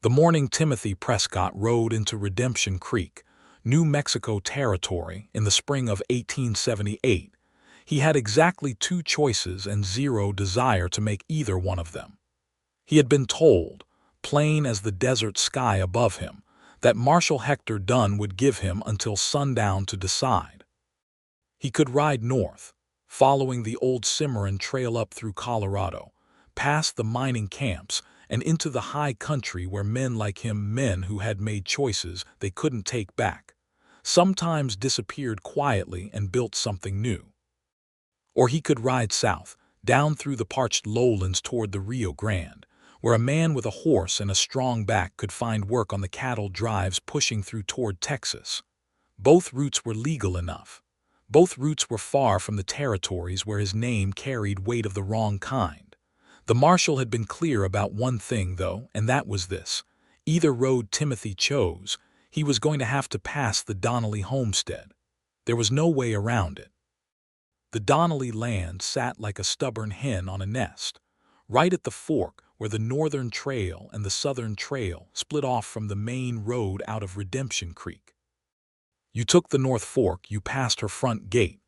The morning Timothy Prescott rode into Redemption Creek, New Mexico territory, in the spring of 1878, he had exactly two choices and zero desire to make either one of them. He had been told, plain as the desert sky above him, that Marshal Hector Dunne would give him until sundown to decide. He could ride north, following the old Cimarron Trail up through Colorado, past the mining camps, and into the high country where men like him, men who had made choices they couldn't take back, sometimes disappeared quietly and built something new. Or he could ride south, down through the parched lowlands toward the Rio Grande, where a man with a horse and a strong back could find work on the cattle drives pushing through toward Texas. Both routes were legal enough. Both routes were far from the territories where his name carried weight of the wrong kind. The marshal had been clear about one thing, though, and that was this. Either road Timothy chose, he was going to have to pass the Donnelly homestead. There was no way around it. The Donnelly land sat like a stubborn hen on a nest, right at the fork where the northern trail and the southern trail split off from the main road out of Redemption Creek. You took the North Fork, you passed her front gate.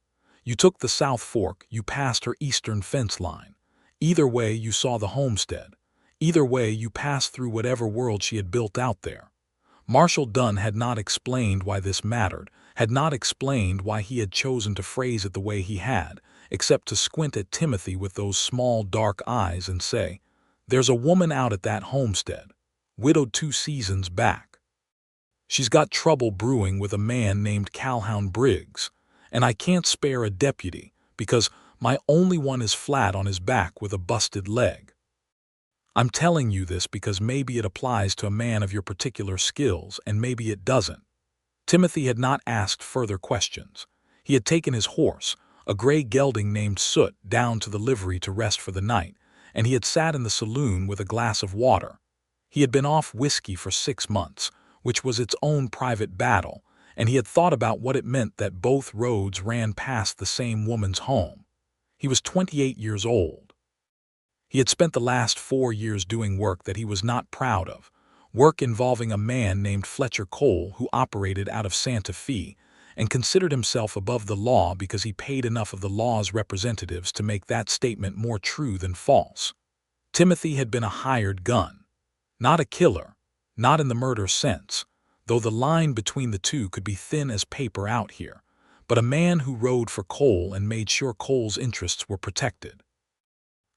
You took the South Fork, you passed her eastern fence line. Either way, you saw the homestead. Either way, you passed through whatever world she had built out there. Marshal Dunne had not explained why this mattered, had not explained why he had chosen to phrase it the way he had, except to squint at Timothy with those small, dark eyes and say, "There's a woman out at that homestead, widowed 2 seasons back. She's got trouble brewing with a man named Calhoun Briggs, and I can't spare a deputy because my only one is flat on his back with a busted leg. I'm telling you this because maybe it applies to a man of your particular skills and maybe it doesn't." Timothy had not asked further questions. He had taken his horse, a gray gelding named Soot, down to the livery to rest for the night, and he had sat in the saloon with a glass of water. He had been off whiskey for 6 months, which was its own private battle, and he had thought about what it meant that both roads ran past the same woman's home. He was 28 years old. He had spent the last 4 years doing work that he was not proud of, work involving a man named Fletcher Cole who operated out of Santa Fe and considered himself above the law because he paid enough of the law's representatives to make that statement more true than false. Timothy had been a hired gun, not a killer, not in the murder sense, though the line between the two could be thin as paper out here, but a man who rode for Cole and made sure Cole's interests were protected.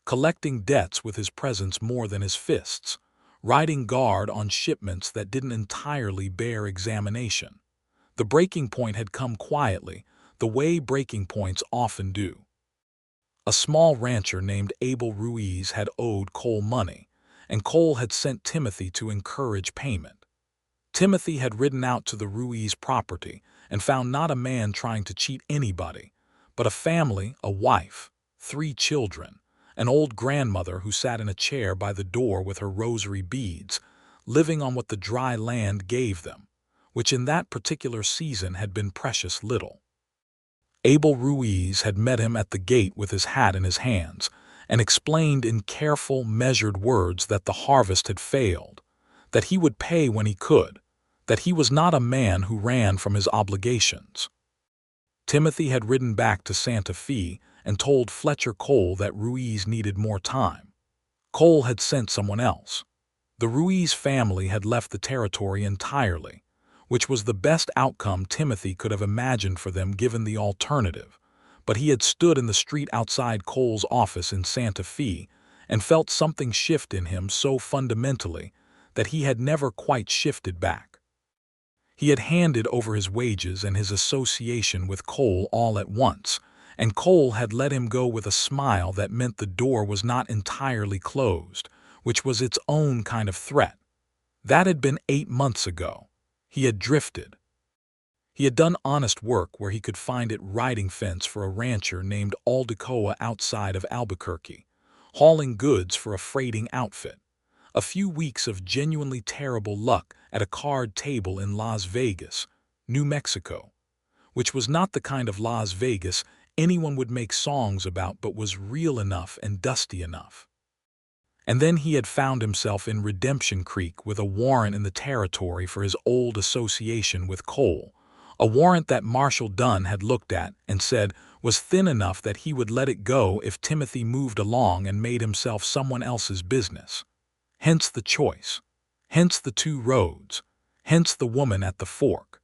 Collecting debts with his presence more than his fists, riding guard on shipments that didn't entirely bear examination. The breaking point had come quietly, the way breaking points often do. A small rancher named Abel Ruiz had owed Cole money, and Cole had sent Timothy to encourage payment. Timothy had ridden out to the Ruiz property and found not a man trying to cheat anybody, but a family, a wife, 3 children, an old grandmother who sat in a chair by the door with her rosary beads, living on what the dry land gave them, which in that particular season had been precious little. Abel Ruiz had met him at the gate with his hat in his hands and explained in careful, measured words that the harvest had failed, that he would pay when he could, that he was not a man who ran from his obligations. Timothy had ridden back to Santa Fe and told Fletcher Cole that Ruiz needed more time. Cole had sent someone else. The Ruiz family had left the territory entirely, which was the best outcome Timothy could have imagined for them given the alternative, but he had stood in the street outside Cole's office in Santa Fe and felt something shift in him so fundamentally that he had never quite shifted back. He had handed over his wages and his association with Cole all at once, and Cole had let him go with a smile that meant the door was not entirely closed, which was its own kind of threat. That had been 8 months ago. He had drifted. He had done honest work where he could find it riding fence for a rancher named Aldecoa outside of Albuquerque, hauling goods for a freighting outfit. A few weeks of genuinely terrible luck at a card table in Las Vegas, New Mexico, which was not the kind of Las Vegas anyone would make songs about but was real enough and dusty enough. And then he had found himself in Redemption Creek with a warrant in the territory for his old association with coal, a warrant that Marshal Dunne had looked at and said was thin enough that he would let it go if Timothy moved along and made himself someone else's business. Hence the choice. Hence the two roads. Hence the woman at the fork.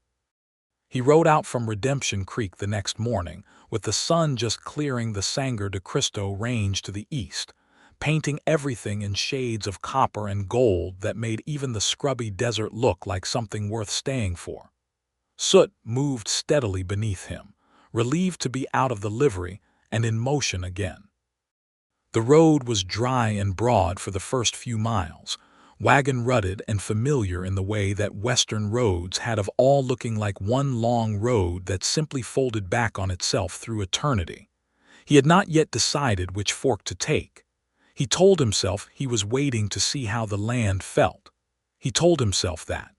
He rode out from Redemption Creek the next morning, with the sun just clearing the Sangre de Cristo range to the east, painting everything in shades of copper and gold that made even the scrubby desert look like something worth staying for. Soot moved steadily beneath him, relieved to be out of the livery and in motion again. The road was dry and broad for the first few miles, wagon-rutted and familiar in the way that western roads had of all looking like one long road that simply folded back on itself through eternity. He had not yet decided which fork to take. He told himself he was waiting to see how the land felt. He told himself that.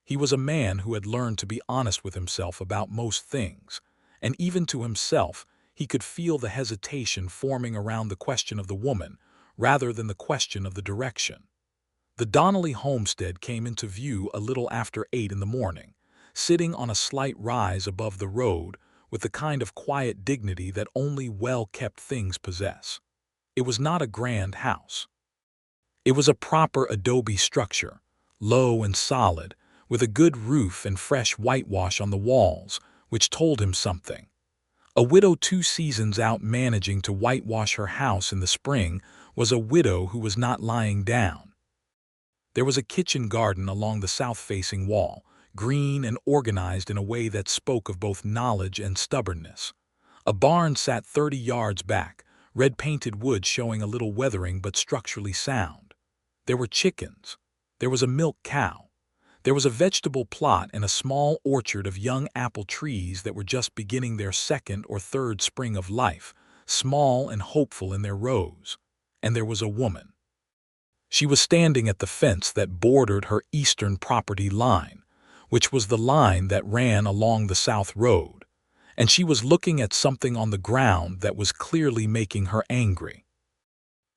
He was a man who had learned to be honest with himself about most things, and even to himself he could feel the hesitation forming around the question of the woman rather than the question of the direction. The Donnelly homestead came into view a little after 8 in the morning, sitting on a slight rise above the road with the kind of quiet dignity that only well-kept things possess. It was not a grand house. It was a proper adobe structure, low and solid, with a good roof and fresh whitewash on the walls, which told him something. A widow 2 seasons out managing to whitewash her house in the spring was a widow who was not lying down. There was a kitchen garden along the south-facing wall, green and organized in a way that spoke of both knowledge and stubbornness. A barn sat 30 yards back, red-painted wood showing a little weathering but structurally sound. There were chickens. There was a milk cow. There was a vegetable plot and a small orchard of young apple trees that were just beginning their second or third spring of life, small and hopeful in their rows. And there was a woman. She was standing at the fence that bordered her eastern property line, which was the line that ran along the south road, and she was looking at something on the ground that was clearly making her angry.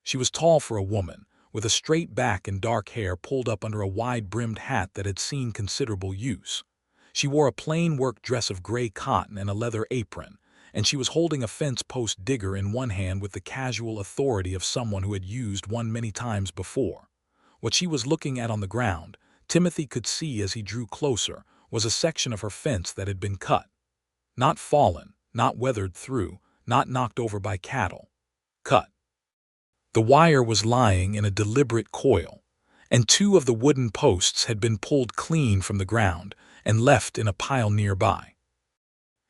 She was tall for a woman, with a straight back and dark hair pulled up under a wide-brimmed hat that had seen considerable use. She wore a plain work dress of gray cotton and a leather apron, and she was holding a fence post digger in one hand with the casual authority of someone who had used one many times before. What she was looking at on the ground, Timothy could see as he drew closer, was a section of her fence that had been cut. Not fallen, not weathered through, not knocked over by cattle. Cut. The wire was lying in a deliberate coil, and 2 of the wooden posts had been pulled clean from the ground and left in a pile nearby.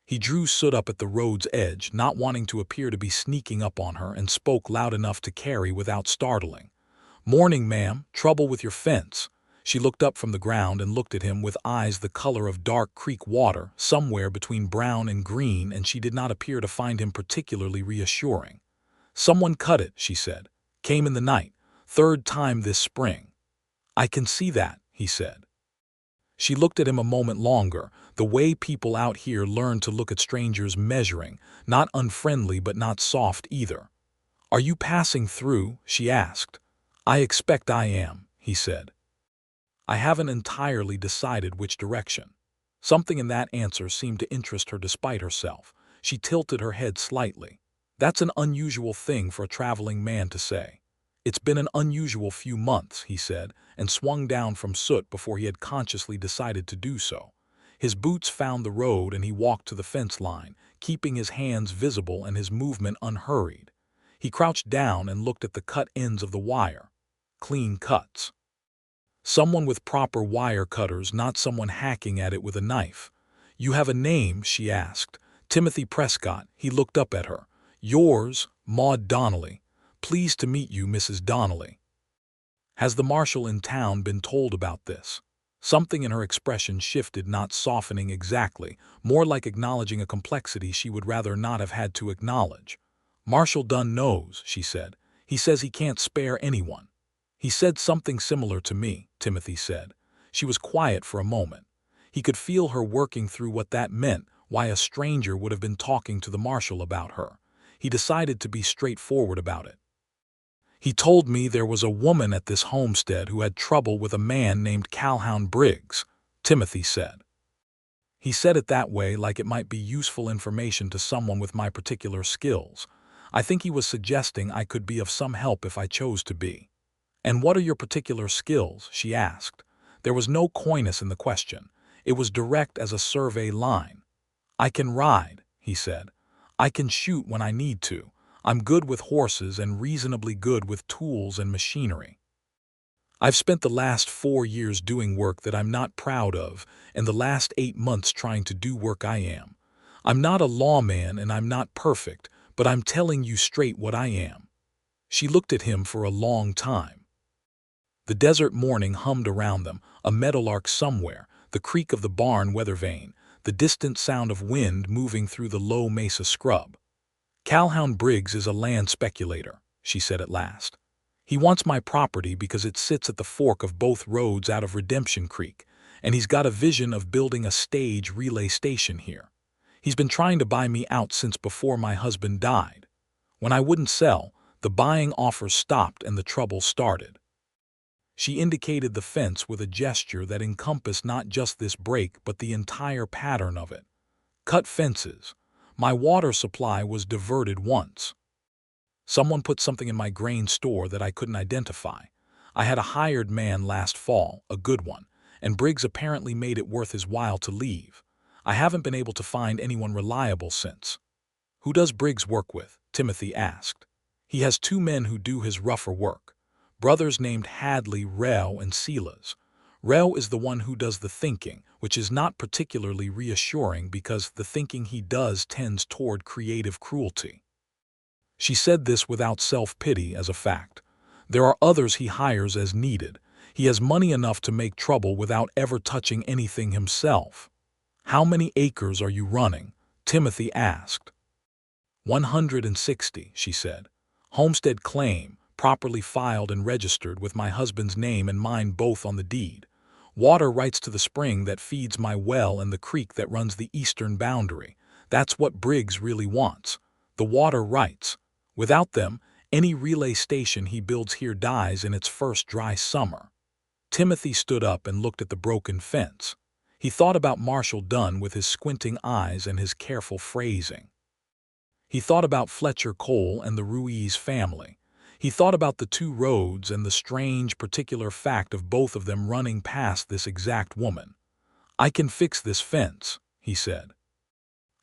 He drew Soot up at the road's edge, not wanting to appear to be sneaking up on her, and spoke loud enough to carry without startling. "Morning, ma'am. Trouble with your fence." She looked up from the ground and looked at him with eyes the color of dark creek water, somewhere between brown and green, and she did not appear to find him particularly reassuring. "Someone cut it," she said. "Came in the night. 3rd time this spring." "I can see that," he said. She looked at him a moment longer, the way people out here learn to look at strangers, measuring, not unfriendly but not soft either. "Are you passing through?" she asked. "I expect I am," he said. "I haven't entirely decided which direction." Something in that answer seemed to interest her despite herself. She tilted her head slightly. "That's an unusual thing for a traveling man to say." "It's been an unusual few months," he said, and swung down from Soot before he had consciously decided to do so. His boots found the road and he walked to the fence line, keeping his hands visible and his movement unhurried. He crouched down and looked at the cut ends of the wire. Clean cuts. Someone with proper wire cutters, not someone hacking at it with a knife. "You have a name?" she asked. "Timothy Prescott." He looked up at her. "Yours, Maude Donnelly. Pleased to meet you, Mrs. Donnelly." "Has the marshal in town been told about this?" Something in her expression shifted, not softening exactly, more like acknowledging a complexity she would rather not have had to acknowledge. "Marshal Dunne knows," she said. "He says he can't spare anyone." "He said something similar to me," Timothy said. She was quiet for a moment. He could feel her working through what that meant, why a stranger would have been talking to the marshal about her. He decided to be straightforward about it. He told me there was a woman at this homestead who had trouble with a man named Calhoun Briggs, Timothy said. He said it that way like it might be useful information to someone with my particular skills. I think he was suggesting I could be of some help if I chose to be. "And what are your particular skills?" she asked. There was no coyness in the question. It was direct as a survey line. "I can ride," he said. "I can shoot when I need to. I'm good with horses and reasonably good with tools and machinery. I've spent the last 4 years doing work that I'm not proud of, and the last 8 months trying to do work I am. I'm not a lawman and I'm not perfect, but I'm telling you straight what I am." She looked at him for a long time. The desert morning hummed around them, a meadowlark somewhere, the creak of the barn weather vane, the distant sound of wind moving through the low mesa scrub. "Calhoun Briggs is a land speculator," she said at last. "He wants my property because it sits at the fork of both roads out of Redemption Creek, and he's got a vision of building a stage relay station here. He's been trying to buy me out since before my husband died. When I wouldn't sell, the buying offers stopped and the trouble started." She indicated the fence with a gesture that encompassed not just this break but the entire pattern of it. "Cut fences. My water supply was diverted once. Someone put something in my grain store that I couldn't identify. I had a hired man last fall, a good one, and Briggs apparently made it worth his while to leave. I haven't been able to find anyone reliable since." "Who does Briggs work with?" Timothy asked. "He has 2 men who do his rougher work. Brothers named Hadley, Rel, and Silas. Rel is the one who does the thinking, which is not particularly reassuring because the thinking he does tends toward creative cruelty." She said this without self-pity as a fact. "There are others he hires as needed. He has money enough to make trouble without ever touching anything himself." "How many acres are you running?" Timothy asked. 160, she said. "Homestead claim, properly filed and registered with my husband's name and mine both on the deed. Water rights to the spring that feeds my well and the creek that runs the eastern boundary. That's what Briggs really wants. The water rights. Without them, any relay station he builds here dies in its first dry summer." Timothy stood up and looked at the broken fence. He thought about Marshal Dunne with his squinting eyes and his careful phrasing. He thought about Fletcher Cole and the Ruiz family. He thought about the 2 roads and the strange particular fact of both of them running past this exact woman. "I can fix this fence," he said.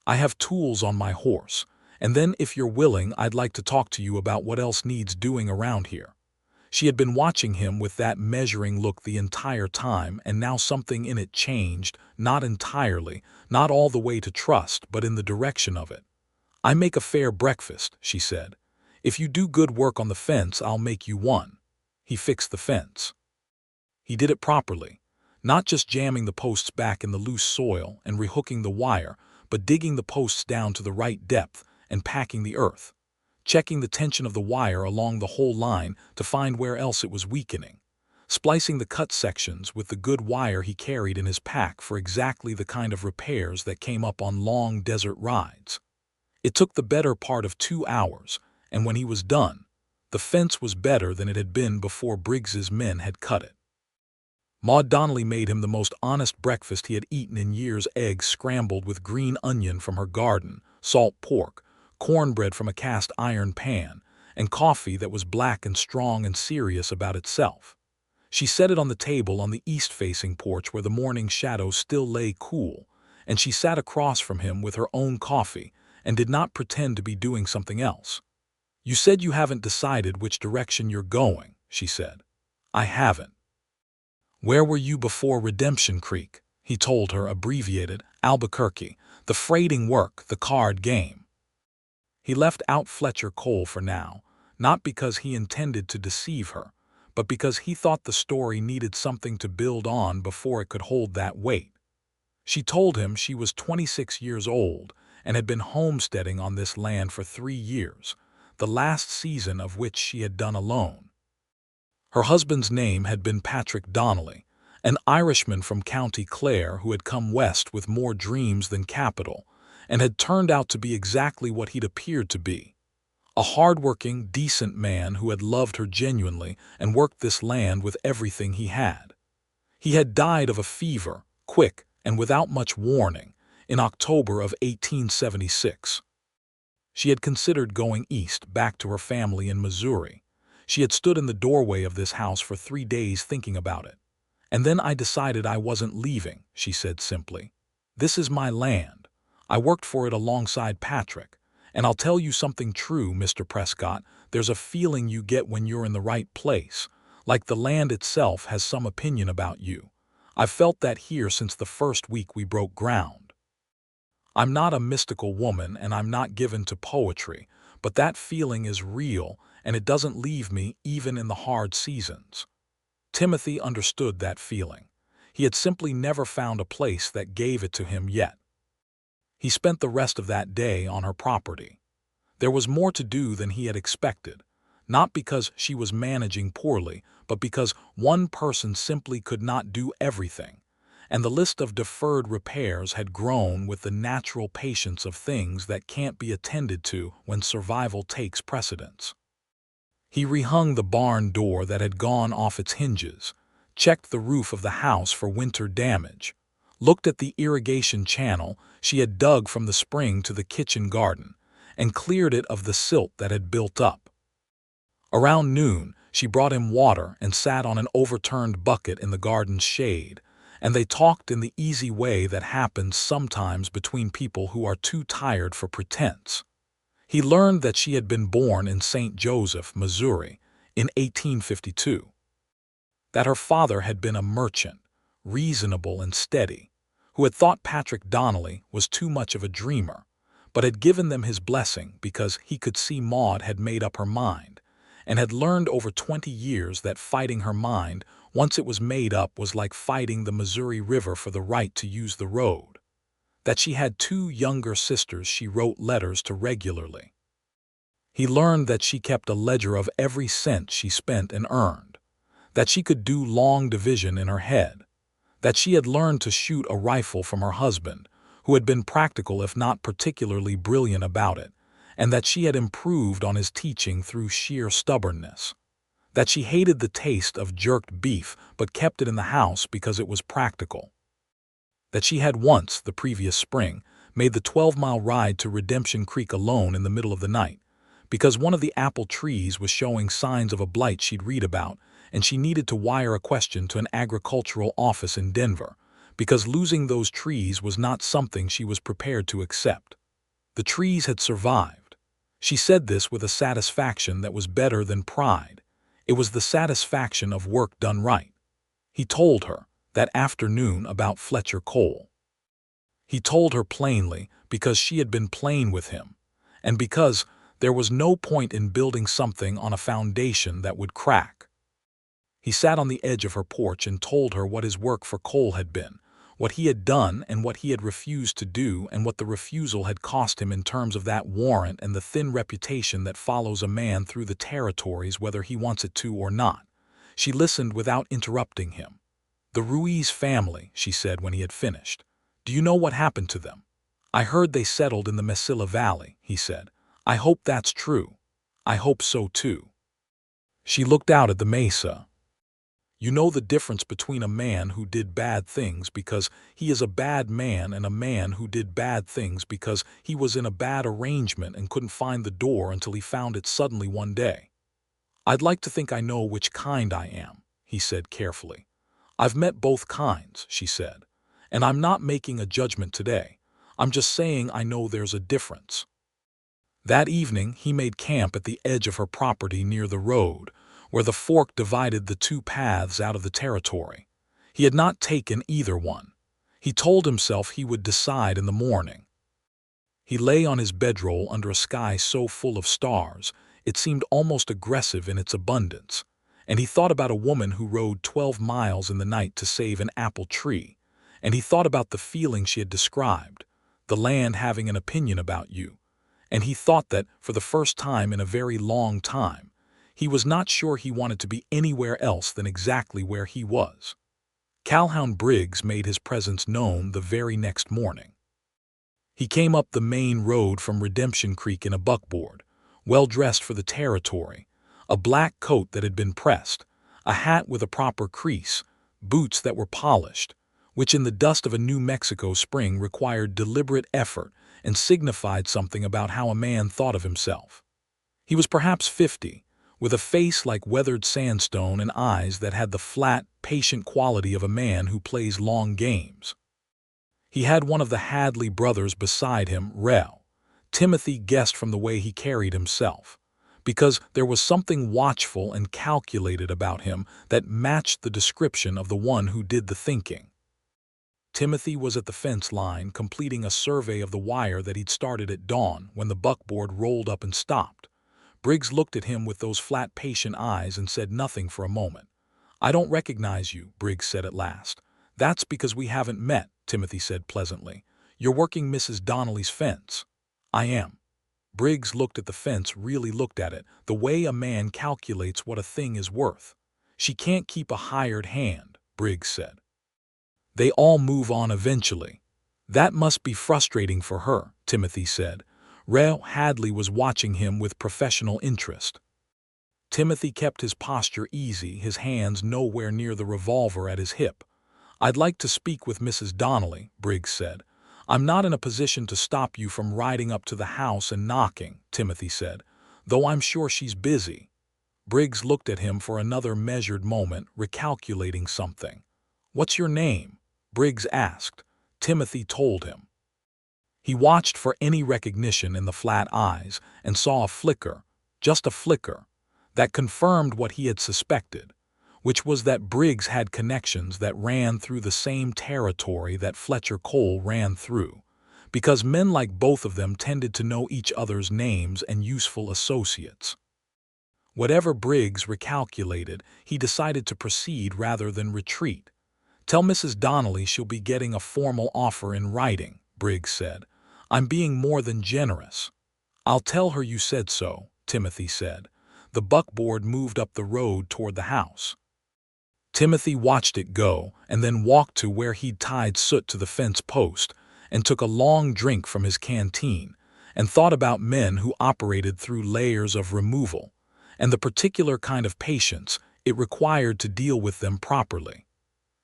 "I have tools on my horse, and then if you're willing I'd like to talk to you about what else needs doing around here." She had been watching him with that measuring look the entire time, and now something in it changed, not entirely, not all the way to trust, but in the direction of it. "I make a fair breakfast," she said. "If you do good work on the fence, I'll make you one." He fixed the fence. He did it properly, not just jamming the posts back in the loose soil and rehooking the wire, but digging the posts down to the right depth and packing the earth, checking the tension of the wire along the whole line to find where else it was weakening, splicing the cut sections with the good wire he carried in his pack for exactly the kind of repairs that came up on long desert rides. It took the better part of 2 hours, and when he was done, the fence was better than it had been before Briggs's men had cut it. Maude Donnelly made him the most honest breakfast he had eaten in years: eggs scrambled with green onion from her garden, salt pork, cornbread from a cast iron pan, and coffee that was black and strong and serious about itself. She set it on the table on the east-facing porch where the morning shadows still lay cool, and she sat across from him with her own coffee and did not pretend to be doing something else. "You said you haven't decided which direction you're going," she said. "I haven't." "Where were you before Redemption Creek?" he told her, abbreviated, "Albuquerque, the freighting work, the card game." He left out Fletcher Cole for now, not because he intended to deceive her, but because he thought the story needed something to build on before it could hold that weight. She told him she was 26 years old and had been homesteading on this land for 3 years, the last season of which she had done alone. Her husband's name had been Patrick Donnelly, an Irishman from County Clare who had come west with more dreams than capital, and had turned out to be exactly what he'd appeared to be: A hard-working, decent man who had loved her genuinely and worked this land with everything he had. He had died of a fever, quick and without much warning, in October of 1876. She had considered going east, back to her family in Missouri. She had stood in the doorway of this house for 3 days thinking about it. "And then I decided I wasn't leaving," she said simply. "This is my land. I worked for it alongside Patrick. And I'll tell you something true, Mr. Prescott, there's a feeling you get when you're in the right place, like the land itself has some opinion about you. I've felt that here since the first week we broke ground. I'm not a mystical woman and I'm not given to poetry, but that feeling is real and it doesn't leave me even in the hard seasons." Timothy understood that feeling. He had simply never found a place that gave it to him yet. He spent the rest of that day on her property. There was more to do than he had expected, not because she was managing poorly, but because one person simply could not do everything, and the list of deferred repairs had grown with the natural patience of things that can't be attended to when survival takes precedence. He rehung the barn door that had gone off its hinges, checked the roof of the house for winter damage, looked at the irrigation channel she had dug from the spring to the kitchen garden, and cleared it of the silt that had built up. Around noon, she brought him water and sat on an overturned bucket in the garden's shade, and they talked in the easy way that happens sometimes between people who are too tired for pretense. He learned that she had been born in St. Joseph, Missouri, in 1852. That her father had been a merchant, reasonable and steady, who had thought Patrick Donnelly was too much of a dreamer, but had given them his blessing because he could see Maude had made up her mind, and had learned over 20 years that fighting her mind, once it was made up, was like fighting the Missouri River for the right to use the road. That she had 2 younger sisters she wrote letters to regularly. He learned that she kept a ledger of every cent she spent and earned, that she could do long division in her head, that she had learned to shoot a rifle from her husband, who had been practical if not particularly brilliant about it, and that she had improved on his teaching through sheer stubbornness. That she hated the taste of jerked beef but kept it in the house because it was practical. That she had once, the previous spring, made the 12-mile ride to Redemption Creek alone in the middle of the night, because one of the apple trees was showing signs of a blight she'd read about, and she needed to wire a question to an agricultural office in Denver, because losing those trees was not something she was prepared to accept. The trees had survived. She said this with a satisfaction that was better than pride. It was the satisfaction of work done right. He told her, that afternoon, about Fletcher Cole. He told her plainly because she had been plain with him, and because there was no point in building something on a foundation that would crack. He sat on the edge of her porch and told her what his work for Cole had been, what he had done and what he had refused to do, and what the refusal had cost him in terms of that warrant and the thin reputation that follows a man through the territories whether he wants it to or not. She listened without interrupting him. "The Ruiz family," she said when he had finished. "Do you know what happened to them?" "I heard they settled in the Mesilla Valley," he said. "I hope that's true." "I hope so too." She looked out at the mesa. "You know the difference between a man who did bad things because he is a bad man and a man who did bad things because he was in a bad arrangement and couldn't find the door until he found it suddenly one day." "I'd like to think I know which kind I am," he said carefully. "I've met both kinds," she said, "and I'm not making a judgment today. I'm just saying I know there's a difference." That evening he made camp at the edge of her property near the road, where the fork divided the 2 paths out of the territory. He had not taken either one. He told himself he would decide in the morning. He lay on his bedroll under a sky so full of stars, it seemed almost aggressive in its abundance, and he thought about a woman who rode 12 miles in the night to save an apple tree, and he thought about the feeling she had described, the land having an opinion about you, and he thought that, for the first time in a very long time, he was not sure he wanted to be anywhere else than exactly where he was. Calhoun Briggs made his presence known the very next morning. He came up the main road from Redemption Creek in a buckboard, well-dressed for the territory, a black coat that had been pressed, a hat with a proper crease, boots that were polished, which in the dust of a New Mexico spring required deliberate effort and signified something about how a man thought of himself. He was perhaps 50, with a face like weathered sandstone and eyes that had the flat, patient quality of a man who plays long games. He had one of the Hadley brothers beside him, Timothy guessed from the way he carried himself, because there was something watchful and calculated about him that matched the description of the one who did the thinking. Timothy was at the fence line completing a survey of the wire that he'd started at dawn when the buckboard rolled up and stopped. Briggs looked at him with those flat, patient eyes and said nothing for a moment. "I don't recognize you," Briggs said at last. "That's because we haven't met," Timothy said pleasantly. "You're working Mrs. Donnelly's fence." "I am." Briggs looked at the fence, really looked at it, the way a man calculates what a thing is worth. "She can't keep a hired hand," Briggs said. "They all move on eventually." "That must be frustrating for her," Timothy said. Hadley was watching him with professional interest. Timothy kept his posture easy, his hands nowhere near the revolver at his hip. "I'd like to speak with Mrs. Donnelly," Briggs said. "I'm not in a position to stop you from riding up to the house and knocking," Timothy said, "though I'm sure she's busy." Briggs looked at him for another measured moment, recalculating something. "What's your name?" Briggs asked. Timothy told him. He watched for any recognition in the flat eyes and saw a flicker, just a flicker, that confirmed what he had suspected, which was that Briggs had connections that ran through the same territory that Fletcher Cole ran through, because men like both of them tended to know each other's names and useful associates. Whatever Briggs recalculated, he decided to proceed rather than retreat. "Tell Mrs. Donnelly she'll be getting a formal offer in writing," Briggs said. "I'm being more than generous." "I'll tell her you said so," Timothy said. The buckboard moved up the road toward the house. Timothy watched it go and then walked to where he'd tied soot to the fence post and took a long drink from his canteen and thought about men who operated through layers of removal and the particular kind of patience it required to deal with them properly.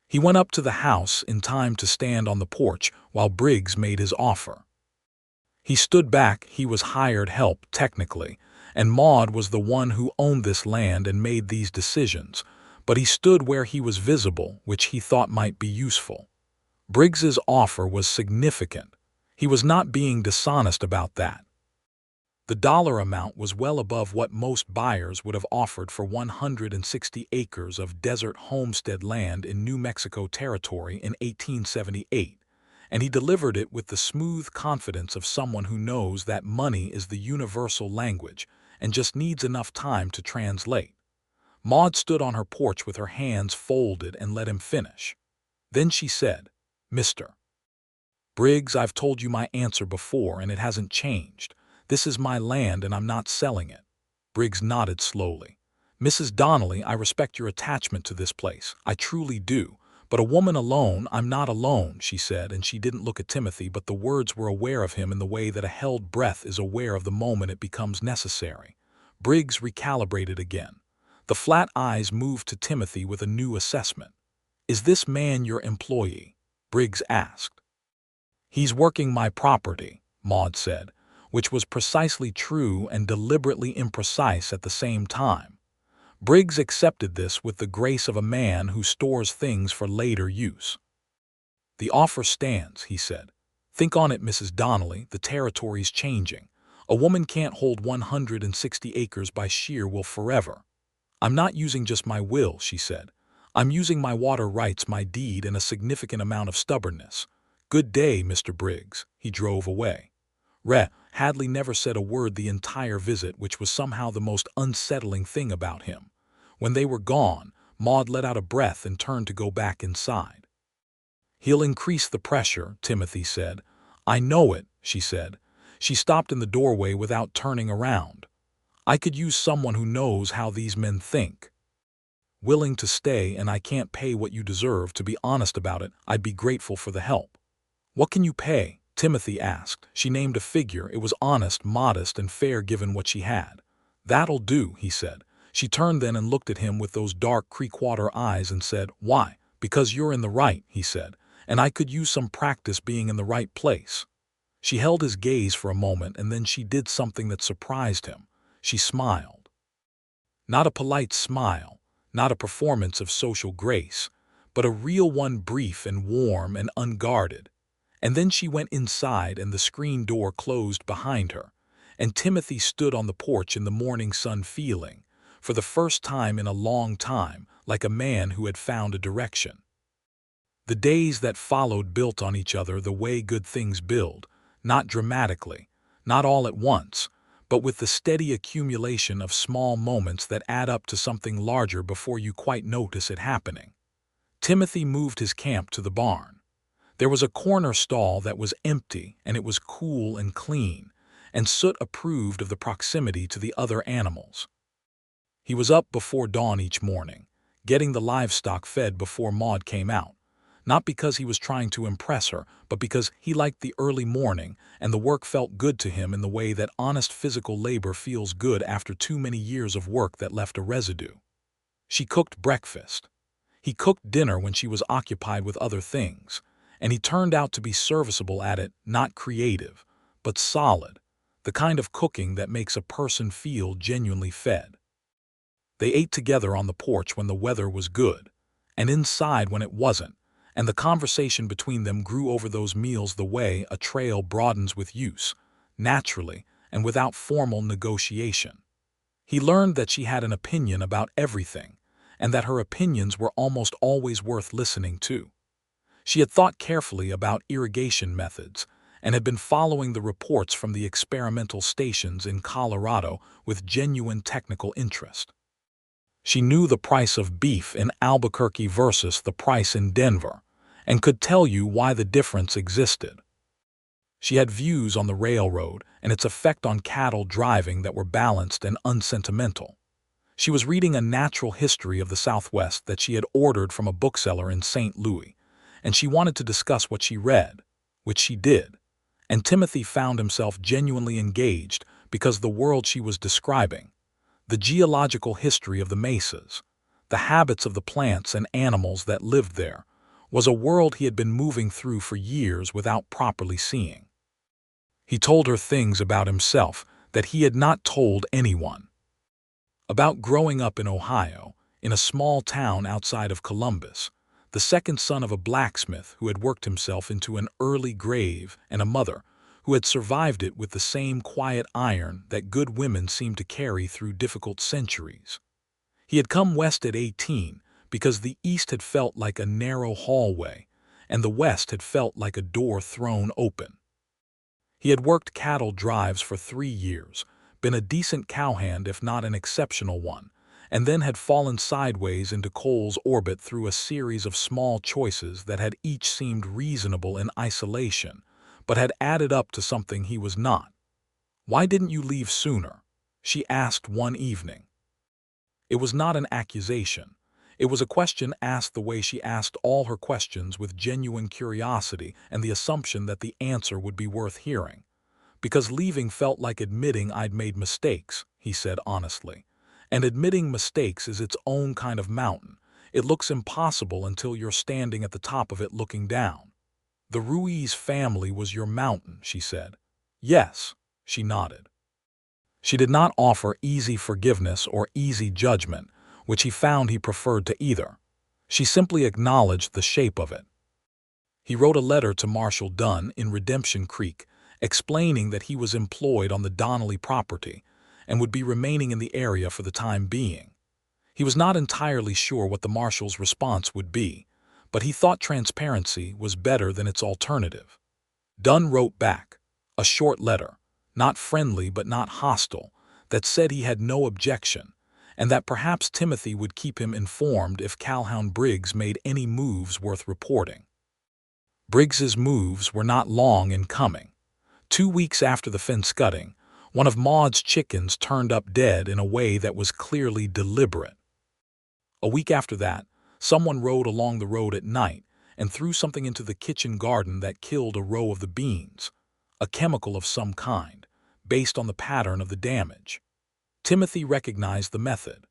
He went up to the house in time to stand on the porch while Briggs made his offer. He stood back. He was hired help, technically, and Maude was the one who owned this land and made these decisions, but he stood where he was visible, which he thought might be useful. Briggs's offer was significant. He was not being dishonest about that. The dollar amount was well above what most buyers would have offered for 160 acres of desert homestead land in New Mexico Territory in 1878, and he delivered it with the smooth confidence of someone who knows that money is the universal language and just needs enough time to translate. Maude stood on her porch with her hands folded and let him finish. Then she said, "Mr. Briggs, I've told you my answer before and it hasn't changed. This is my land and I'm not selling it." Briggs nodded slowly. "Mrs. Donnelly, I respect your attachment to this place. I truly do. But a woman alone, I'm not alone," she said, and she didn't look at Timothy, but the words were aware of him in the way that a held breath is aware of the moment it becomes necessary. Briggs recalibrated again. The flat eyes moved to Timothy with a new assessment. "Is this man your employee?" Briggs asked. "He's working my property," Maude said, which was precisely true and deliberately imprecise at the same time. Briggs accepted this with the grace of a man who stores things for later use. "The offer stands," he said. "Think on it, Mrs. Donnelly, the territory's changing. A woman can't hold 160 acres by sheer will forever." "I'm not using just my will," she said. "I'm using my water rights, my deed, and a significant amount of stubbornness. Good day, Mr. Briggs." He drove away. Hadley never said a word the entire visit, which was somehow the most unsettling thing about him. When they were gone, Maude let out a breath and turned to go back inside. "He'll increase the pressure," Timothy said. "I know it," she said. She stopped in the doorway without turning around. "I could use someone who knows how these men think. Willing to stay, and I can't pay what you deserve. To be honest about it, I'd be grateful for the help." "What can you pay?" Timothy asked. She named a figure. It was honest, modest, and fair given what she had. That'll do, he said. She turned then and looked at him with those dark creekwater eyes and said, Why? Because you're in the right, he said, and I could use some practice being in the right place. She held his gaze for a moment, and then she did something that surprised him. She smiled. Not a polite smile, not a performance of social grace, but a real one, brief and warm and unguarded. And then she went inside and the screen door closed behind her, and Timothy stood on the porch in the morning sun feeling, for the first time in a long time, like a man who had found a direction. The days that followed built on each other the way good things build, not dramatically, not all at once, but with the steady accumulation of small moments that add up to something larger before you quite notice it happening. Timothy moved his camp to the barn. There was a corner stall that was empty, and it was cool and clean, and Soot approved of the proximity to the other animals. He was up before dawn each morning, getting the livestock fed before Maude came out, not because he was trying to impress her, but because he liked the early morning, and the work felt good to him in the way that honest physical labor feels good after too many years of work that left a residue. She cooked breakfast. He cooked dinner when she was occupied with other things, and he turned out to be serviceable at it, not creative, but solid, the kind of cooking that makes a person feel genuinely fed. They ate together on the porch when the weather was good, and inside when it wasn't, and the conversation between them grew over those meals the way a trail broadens with use, naturally and without formal negotiation. He learned that she had an opinion about everything, and that her opinions were almost always worth listening to. She had thought carefully about irrigation methods and had been following the reports from the experimental stations in Colorado with genuine technical interest. She knew the price of beef in Albuquerque versus the price in Denver, and could tell you why the difference existed. She had views on the railroad and its effect on cattle driving that were balanced and unsentimental. She was reading a natural history of the Southwest that she had ordered from a bookseller in St. Louis, and she wanted to discuss what she read, which she did, and Timothy found himself genuinely engaged because the world she was describing, the geological history of the mesas, the habits of the plants and animals that lived there, was a world he had been moving through for years without properly seeing. He told her things about himself that he had not told anyone. About growing up in Ohio, in a small town outside of Columbus, the second son of a blacksmith who had worked himself into an early grave and a mother who had survived it with the same quiet iron that good women seem to carry through difficult centuries. He had come west at 18 because the east had felt like a narrow hallway and the west had felt like a door thrown open. He had worked cattle drives for 3 years, been a decent cowhand if not an exceptional one, and then had fallen sideways into Cole's orbit through a series of small choices that had each seemed reasonable in isolation, but had added up to something he was not. "Why didn't you leave sooner?" she asked one evening. It was not an accusation. It was a question asked the way she asked all her questions, with genuine curiosity and the assumption that the answer would be worth hearing. "Because leaving felt like admitting I'd made mistakes," he said honestly. "And admitting mistakes is its own kind of mountain. It looks impossible until you're standing at the top of it looking down." "The Ruiz family was your mountain," she said. "Yes," she nodded. She did not offer easy forgiveness or easy judgment, which he found he preferred to either. She simply acknowledged the shape of it. He wrote a letter to Marshal Dunne in Redemption Creek, explaining that he was employed on the Donnelly property and would be remaining in the area for the time being. He was not entirely sure what the marshal's response would be, but he thought transparency was better than its alternative. Dunne wrote back, a short letter, not friendly but not hostile, that said he had no objection, and that perhaps Timothy would keep him informed if Calhoun Briggs made any moves worth reporting. Briggs's moves were not long in coming. 2 weeks after the fence cutting, one of Maude's chickens turned up dead in a way that was clearly deliberate. A week after that, someone rode along the road at night and threw something into the kitchen garden that killed a row of the beans, a chemical of some kind, based on the pattern of the damage. Timothy recognized the method.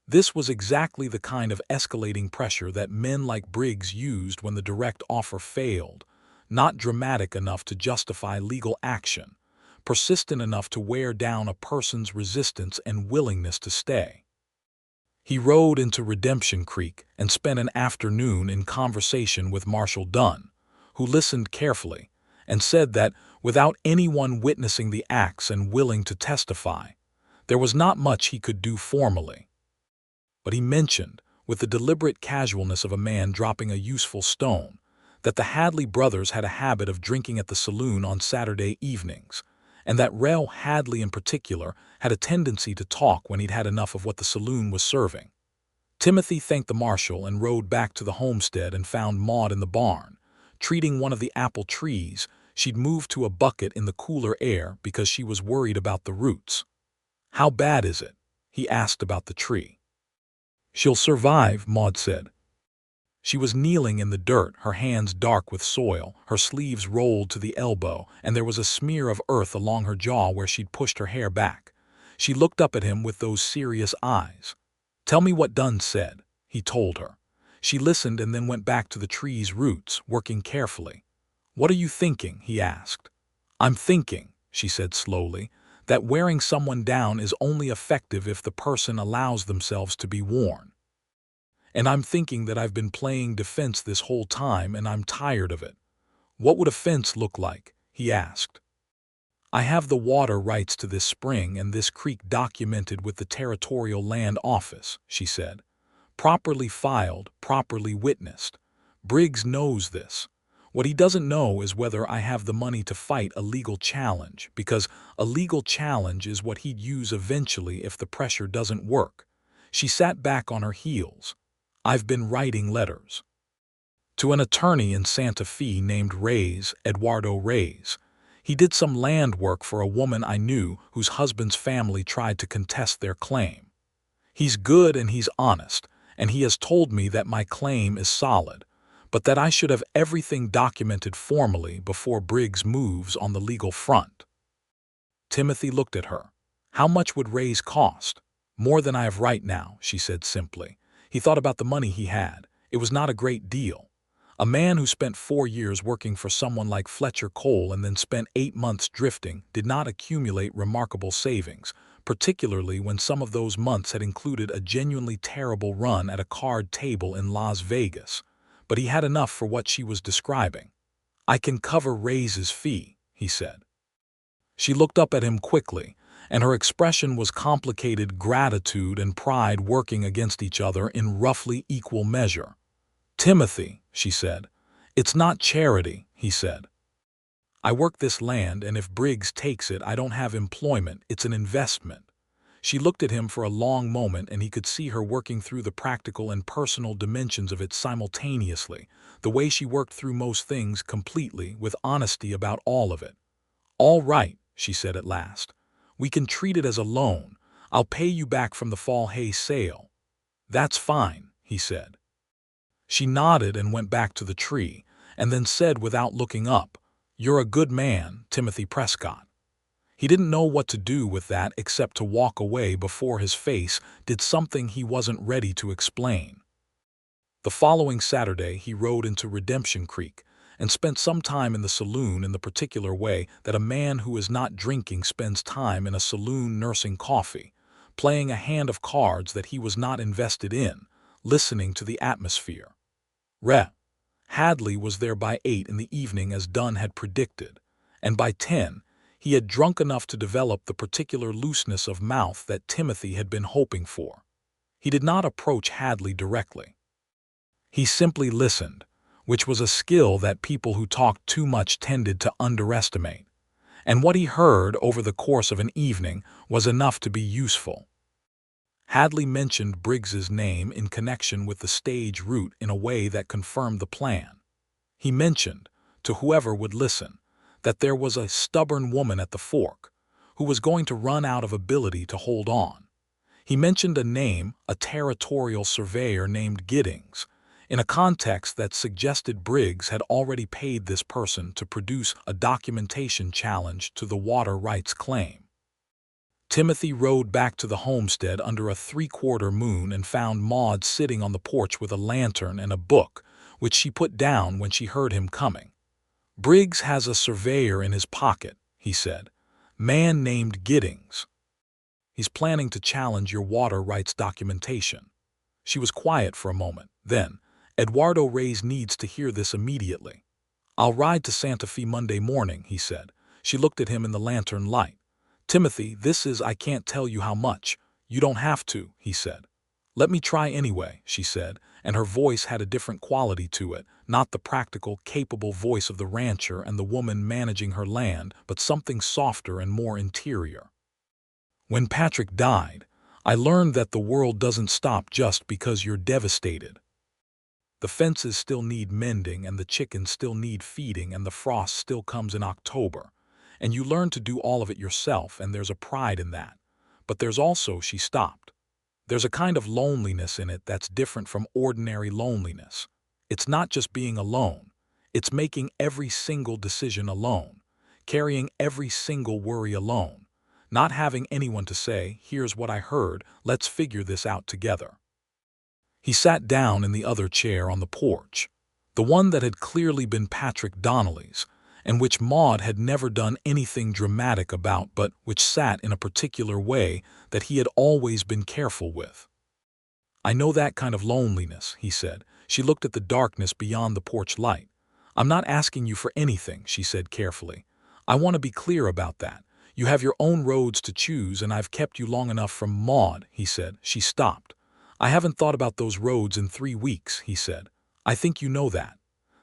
This was exactly the kind of escalating pressure that men like Briggs used when the direct offer failed, not dramatic enough to justify legal action, persistent enough to wear down a person's resistance and willingness to stay. He rode into Redemption Creek and spent an afternoon in conversation with Marshal Dunne, who listened carefully and said that, without anyone witnessing the acts and willing to testify, there was not much he could do formally. But he mentioned, with the deliberate casualness of a man dropping a useful stone, that the Hadley brothers had a habit of drinking at the saloon on Saturday evenings, and that Rel Hadley in particular had a tendency to talk when he'd had enough of what the saloon was serving. Timothy thanked the marshal and rode back to the homestead and found Maude in the barn, treating one of the apple trees she'd moved to a bucket in the cooler air because she was worried about the roots. "How bad is it?" he asked about the tree. "She'll survive," Maude said. She was kneeling in the dirt, her hands dark with soil, her sleeves rolled to the elbow, and there was a smear of earth along her jaw where she'd pushed her hair back. She looked up at him with those serious eyes. "Tell me what Dunne said," he told her. She listened and then went back to the tree's roots, working carefully. "What are you thinking?" he asked. "I'm thinking," she said slowly, "that wearing someone down is only effective if the person allows themselves to be worn. And I'm thinking that I've been playing defense this whole time and I'm tired of it." "What would a fence look like?" he asked. "I have the water rights to this spring and this creek documented with the Territorial Land Office," she said. "Properly filed, properly witnessed. Briggs knows this. What he doesn't know is whether I have the money to fight a legal challenge, because a legal challenge is what he'd use eventually if the pressure doesn't work." She sat back on her heels. "I've been writing letters to an attorney in Santa Fe named Reyes, Eduardo Reyes. He did some land work for a woman I knew whose husband's family tried to contest their claim. He's good and he's honest, and he has told me that my claim is solid, but that I should have everything documented formally before Briggs moves on the legal front." Timothy looked at her. "How much would Reyes cost?" "More than I have right now," she said simply. He thought about the money he had. It was not a great deal. A man who spent 4 years working for someone like Fletcher Cole and then spent 8 months drifting did not accumulate remarkable savings, particularly when some of those months had included a genuinely terrible run at a card table in Las Vegas. But he had enough for what she was describing. "I can cover Reyes's fee," he said. She looked up at him quickly, and her expression was complicated gratitude and pride working against each other in roughly equal measure. "Timothy," she said. "It's not charity," he said. "I work this land, and if Briggs takes it, I don't have employment. It's an investment." She looked at him for a long moment, and he could see her working through the practical and personal dimensions of it simultaneously, the way she worked through most things completely, with honesty about all of it. "All right," she said at last. "We can treat it as a loan. I'll pay you back from the fall hay sale." "That's fine," he said. She nodded and went back to the tree, and then said without looking up, "You're a good man, Timothy Prescott." He didn't know what to do with that except to walk away before his face did something he wasn't ready to explain. The following Saturday he rode into Redemption Creek and spent some time in the saloon in the particular way that a man who is not drinking spends time in a saloon nursing coffee, playing a hand of cards that he was not invested in, listening to the atmosphere. Hadley was there by 8 in the evening as Dunne had predicted, and by 10 he had drunk enough to develop the particular looseness of mouth that Timothy had been hoping for. He did not approach Hadley directly. He simply listened, which was a skill that people who talked too much tended to underestimate, and what he heard over the course of an evening was enough to be useful. Hadley mentioned Briggs's name in connection with the stage route in a way that confirmed the plan. He mentioned, to whoever would listen, that there was a stubborn woman at the fork who was going to run out of ability to hold on. He mentioned a name, a territorial surveyor named Giddings, in a context that suggested Briggs had already paid this person to produce a documentation challenge to the water rights claim. Timothy rode back to the homestead under a three-quarter moon and found Maude sitting on the porch with a lantern and a book, which she put down when she heard him coming. "Briggs has a surveyor in his pocket," he said. "Man named Giddings. He's planning to challenge your water rights documentation." She was quiet for a moment. Then, "Eduardo Reyes needs to hear this immediately." "I'll ride to Santa Fe Monday morning," he said. She looked at him in the lantern light. "Timothy, I can't tell you how much." "You don't have to," he said. "Let me try anyway," she said, and her voice had a different quality to it, not the practical, capable voice of the rancher and the woman managing her land, but something softer and more interior. "When Patrick died, I learned that the world doesn't stop just because you're devastated. The fences still need mending, and the chickens still need feeding, and the frost still comes in October. And you learn to do all of it yourself, and there's a pride in that. But there's also," she stopped, "there's a kind of loneliness in it that's different from ordinary loneliness. It's not just being alone. It's making every single decision alone, carrying every single worry alone, not having anyone to say, 'Here's what I heard, let's figure this out together.'" He sat down in the other chair on the porch, the one that had clearly been Patrick Donnelly's, and which Maude had never done anything dramatic about, but which sat in a particular way that he had always been careful with. "I know that kind of loneliness," he said. She looked at the darkness beyond the porch light. "I'm not asking you for anything," she said carefully. "I want to be clear about that. You have your own roads to choose, and I've kept you long enough from Maude," he said. She stopped. "I haven't thought about those roads in 3 weeks," he said. "I think you know that."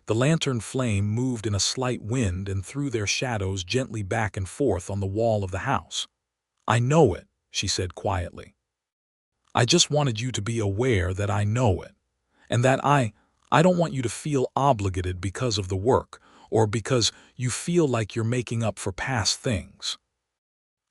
The lantern flame moved in a slight wind and threw their shadows gently back and forth on the wall of the house. "I know it," she said quietly. "I just wanted you to be aware that I know it, and that I don't want you to feel obligated because of the work, or because you feel like you're making up for past things."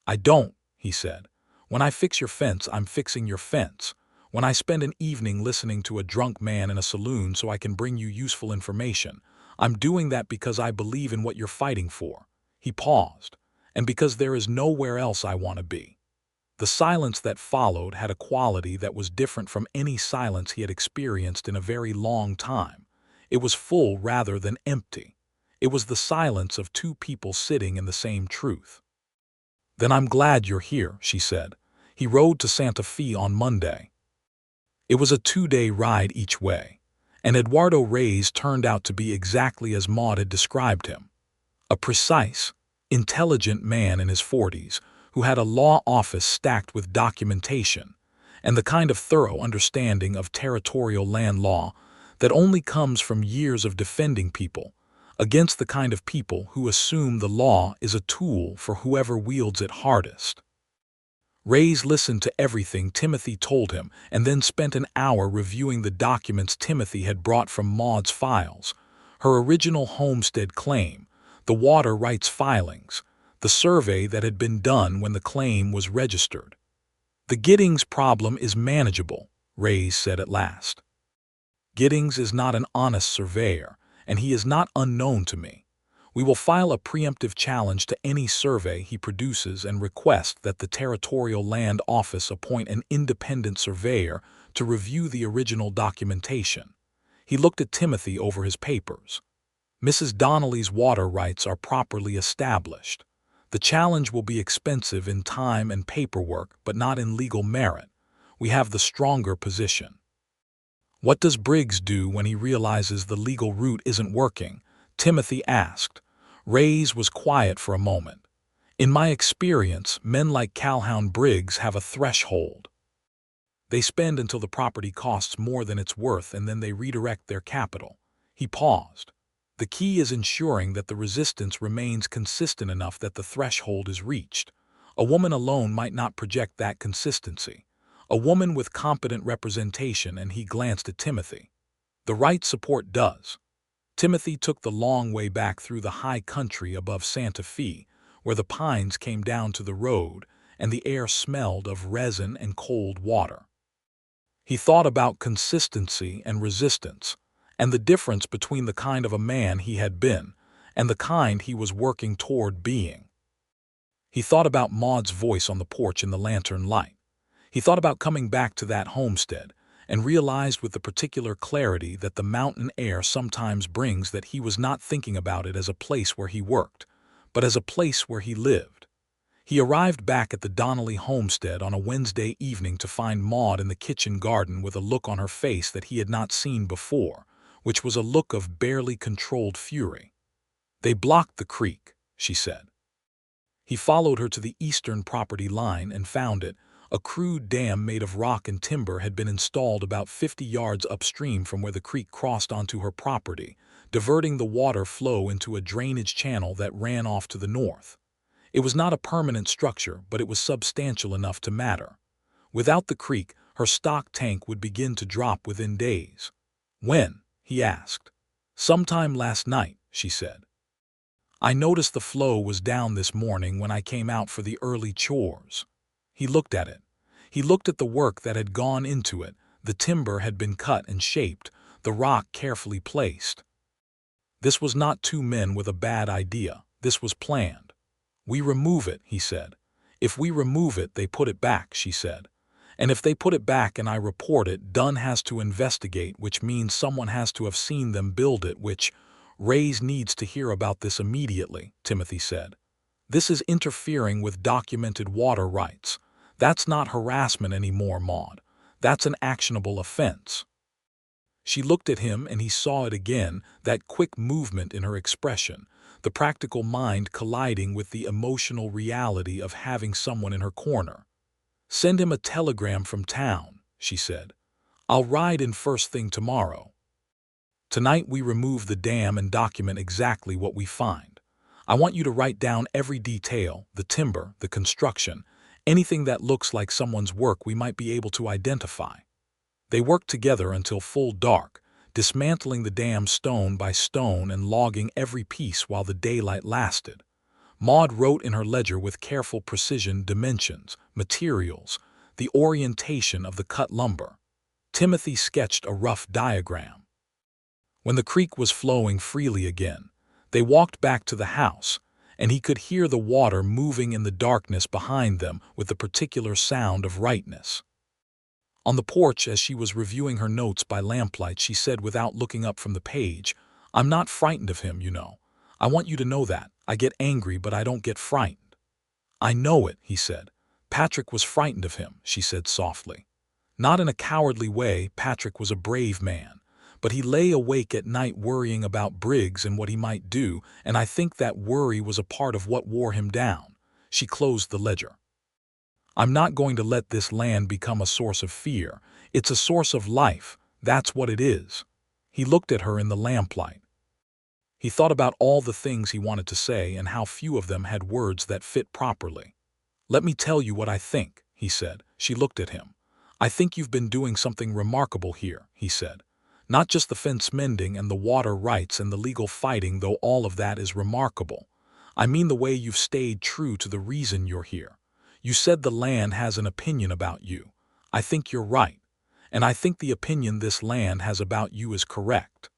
"I don't," he said. "When I fix your fence, I'm fixing your fence. When I spend an evening listening to a drunk man in a saloon so I can bring you useful information, I'm doing that because I believe in what you're fighting for." He paused. "And because there is nowhere else I want to be." The silence that followed had a quality that was different from any silence he had experienced in a very long time. It was full rather than empty. It was the silence of two people sitting in the same truth. "Then I'm glad you're here," she said. He rode to Santa Fe on Monday. It was a 2-day ride each way, and Eduardo Reyes turned out to be exactly as Maude had described him. A precise, intelligent man in his 40s who had a law office stacked with documentation and the kind of thorough understanding of territorial land law that only comes from years of defending people against the kind of people who assume the law is a tool for whoever wields it hardest. Reyes listened to everything Timothy told him and then spent an hour reviewing the documents Timothy had brought from Maude's files: her original homestead claim, the water rights filings, the survey that had been done when the claim was registered. "The Giddings problem is manageable," Reyes said at last. "Giddings is not an honest surveyor, and he is not unknown to me. We will file a preemptive challenge to any survey he produces and request that the Territorial Land Office appoint an independent surveyor to review the original documentation." He looked at Timothy over his papers. "Mrs. Donnelly's water rights are properly established. The challenge will be expensive in time and paperwork, but not in legal merit. We have the stronger position." "What does Briggs do when he realizes the legal route isn't working?" Timothy asked. Reyes was quiet for a moment. "In my experience, men like Calhoun Briggs have a threshold. They spend until the property costs more than it's worth, and then they redirect their capital." He paused. "The key is ensuring that the resistance remains consistent enough that the threshold is reached. A woman alone might not project that consistency. A woman with competent representation," and he glanced at Timothy. "The right support does." Timothy took the long way back through the high country above Santa Fe, where the pines came down to the road and the air smelled of resin and cold water. He thought about consistency and resistance. and the difference between the kind of a man he had been and the kind he was working toward being. He thought about Maude's voice on the porch in the lantern light. He thought about coming back to that homestead, and realized with the particular clarity that the mountain air sometimes brings that he was not thinking about it as a place where he worked, but as a place where he lived. He arrived back at the Donnelly homestead on a Wednesday evening to find Maude in the kitchen garden with a look on her face that he had not seen before, which was a look of barely controlled fury. "They blocked the creek," she said. He followed her to the eastern property line and found it. A crude dam made of rock and timber had been installed about 50 yards upstream from where the creek crossed onto her property, diverting the water flow into a drainage channel that ran off to the north. It was not a permanent structure, but it was substantial enough to matter. Without the creek, her stock tank would begin to drop within days. "When?" he asked. "Sometime last night," she said. "I noticed the flow was down this morning when I came out for the early chores." He looked at it. He looked at the work that had gone into it. The timber had been cut and shaped, the rock carefully placed. This was not two men with a bad idea. This was planned. "We remove it," he said. "If we remove it, they put it back," she said. "And if they put it back and I report it, Dunne has to investigate, which means someone has to have seen them build it, which Reyes needs to hear about this immediately," Timothy said. "This is interfering with documented water rights. That's not harassment anymore, Maude. That's an actionable offense." She looked at him and he saw it again, that quick movement in her expression, the practical mind colliding with the emotional reality of having someone in her corner. "Send him a telegram from town," she said. "I'll ride in first thing tomorrow. Tonight we remove the dam and document exactly what we find. I want you to write down every detail, the timber, the construction, anything that looks like someone's work we might be able to identify." They worked together until full dark, dismantling the dam stone by stone and logging every piece while the daylight lasted. Maude wrote in her ledger with careful precision dimensions, materials, the orientation of the cut lumber. Timothy sketched a rough diagram. When the creek was flowing freely again, they walked back to the house, and he could hear the water moving in the darkness behind them with the particular sound of rightness. On the porch, as she was reviewing her notes by lamplight, she said without looking up from the page, "I'm not frightened of him, you know. I want you to know that. I get angry, but I don't get frightened." "I know it," he said. "Patrick was frightened of him," she said softly. "Not in a cowardly way. Patrick was a brave man. But he lay awake at night worrying about Briggs and what he might do, and I think that worry was a part of what wore him down." She closed the ledger. "I'm not going to let this land become a source of fear. It's a source of life. That's what it is." He looked at her in the lamplight. He thought about all the things he wanted to say and how few of them had words that fit properly. "Let me tell you what I think," he said. She looked at him. "I think you've been doing something remarkable here," he said. "Not just the fence mending and the water rights and the legal fighting, though all of that is remarkable. I mean the way you've stayed true to the reason you're here. You said the land has an opinion about you. I think you're right. And I think the opinion this land has about you is correct."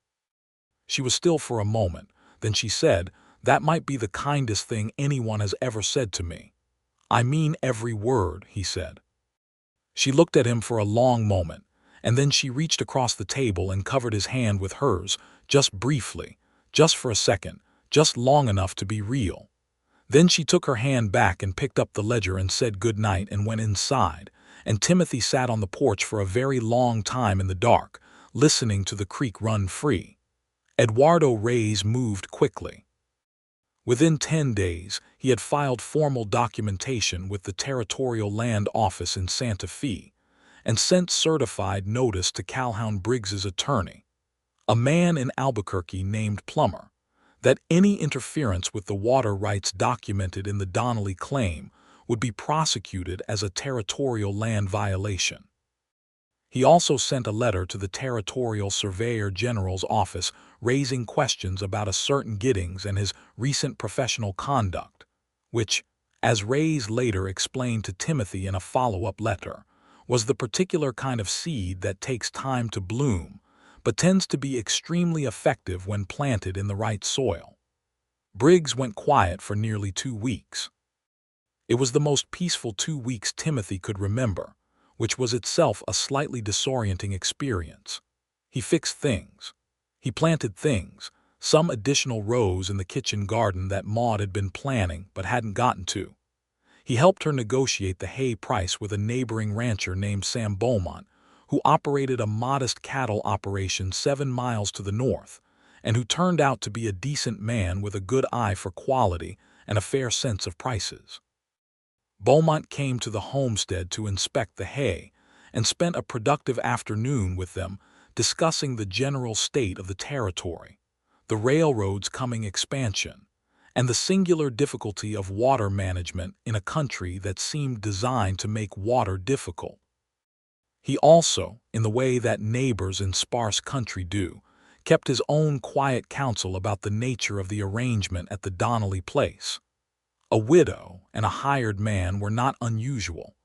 She was still for a moment. Then she said, "That might be the kindest thing anyone has ever said to me." "I mean every word," he said. She looked at him for a long moment, and then she reached across the table and covered his hand with hers, just briefly, just for a second, just long enough to be real. Then she took her hand back and picked up the ledger and said good night and went inside, and Timothy sat on the porch for a very long time in the dark, listening to the creek run free. Eduardo Reyes moved quickly. Within 10 days, he had filed formal documentation with the Territorial Land Office in Santa Fe and sent certified notice to Calhoun Briggs's attorney, a man in Albuquerque named Plummer, that any interference with the water rights documented in the Donnelly claim would be prosecuted as a territorial land violation. He also sent a letter to the Territorial Surveyor General's office raising questions about a certain Giddings and his recent professional conduct, which, as Reyes later explained to Timothy in a follow-up letter, was the particular kind of seed that takes time to bloom, but tends to be extremely effective when planted in the right soil. Briggs went quiet for nearly 2 weeks. It was the most peaceful 2 weeks Timothy could remember, which was itself a slightly disorienting experience. He fixed things. He planted things, some additional rows in the kitchen garden that Maude had been planning but hadn't gotten to. He helped her negotiate the hay price with a neighboring rancher named Sam Beaumont, who operated a modest cattle operation 7 miles to the north, and who turned out to be a decent man with a good eye for quality and a fair sense of prices. Beaumont came to the homestead to inspect the hay and spent a productive afternoon with them discussing the general state of the territory, the railroad's coming expansion, and the singular difficulty of water management in a country that seemed designed to make water difficult. He also, in the way that neighbors in sparse country do, kept his own quiet counsel about the nature of the arrangement at the Donnelly place. A widow and a hired man were not unusual,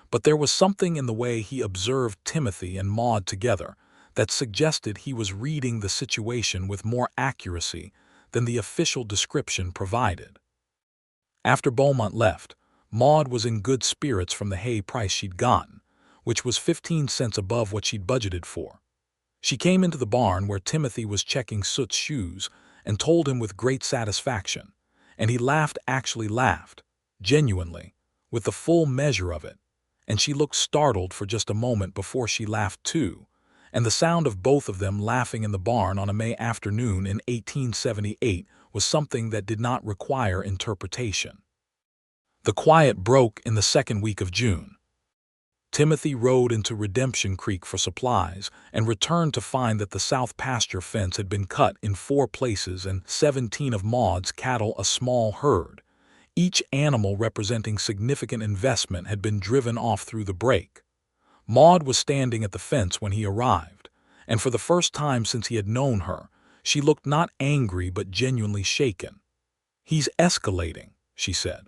but there was something in the way he observed Timothy and Maude together that suggested he was reading the situation with more accuracy than the official description provided. After Beaumont left, Maude was in good spirits from the hay price she'd gotten, which was 15 cents above what she'd budgeted for. She came into the barn where Timothy was checking Soot's shoes and told him with great satisfaction, and he actually laughed, genuinely, with the full measure of it, and she looked startled for just a moment before she laughed too, and the sound of both of them laughing in the barn on a May afternoon in 1878 was something that did not require interpretation. The quiet broke in the second week of June. Timothy rode into Redemption Creek for supplies and returned to find that the south pasture fence had been cut in 4 places and 17 of Maude's cattle, a small herd, each animal representing significant investment, had been driven off through the break. Maude was standing at the fence when he arrived, and for the first time since he had known her, she looked not angry but genuinely shaken. "He's escalating," she said.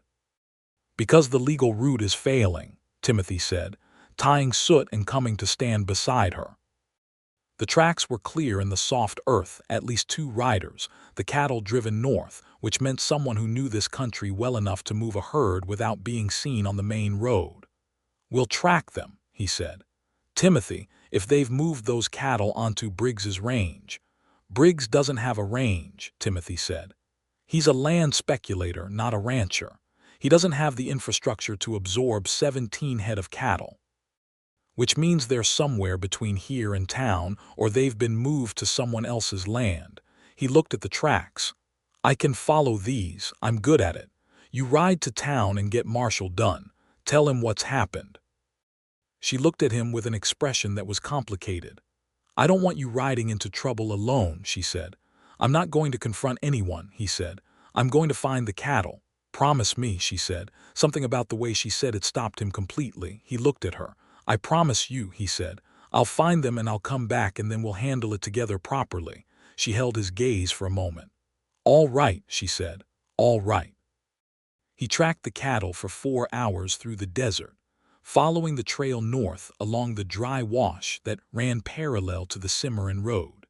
"Because the legal route is failing," Timothy said, tying Soot and coming to stand beside her. The tracks were clear in the soft earth, at least 2 riders, the cattle driven north, which meant someone who knew this country well enough to move a herd without being seen on the main road. "We'll track them," he said. "Timothy, if they've moved those cattle onto Briggs's range." "Briggs doesn't have a range," Timothy said. "He's a land speculator, not a rancher. He doesn't have the infrastructure to absorb 17 head of cattle. Which means they're somewhere between here and town, or they've been moved to someone else's land." He looked at the tracks. "I can follow these. I'm good at it. You ride to town and get Marshal Dunne. Tell him what's happened." She looked at him with an expression that was complicated. "I don't want you riding into trouble alone," she said. "I'm not going to confront anyone," he said. "I'm going to find the cattle." "Promise me," she said. Something about the way she said it stopped him completely. He looked at her. "I promise you," he said. "I'll find them and I'll come back and then we'll handle it together properly." She held his gaze for a moment. "All right," she said. "All right." He tracked the cattle for 4 hours through the desert, following the trail north along the dry wash that ran parallel to the Cimarron Road.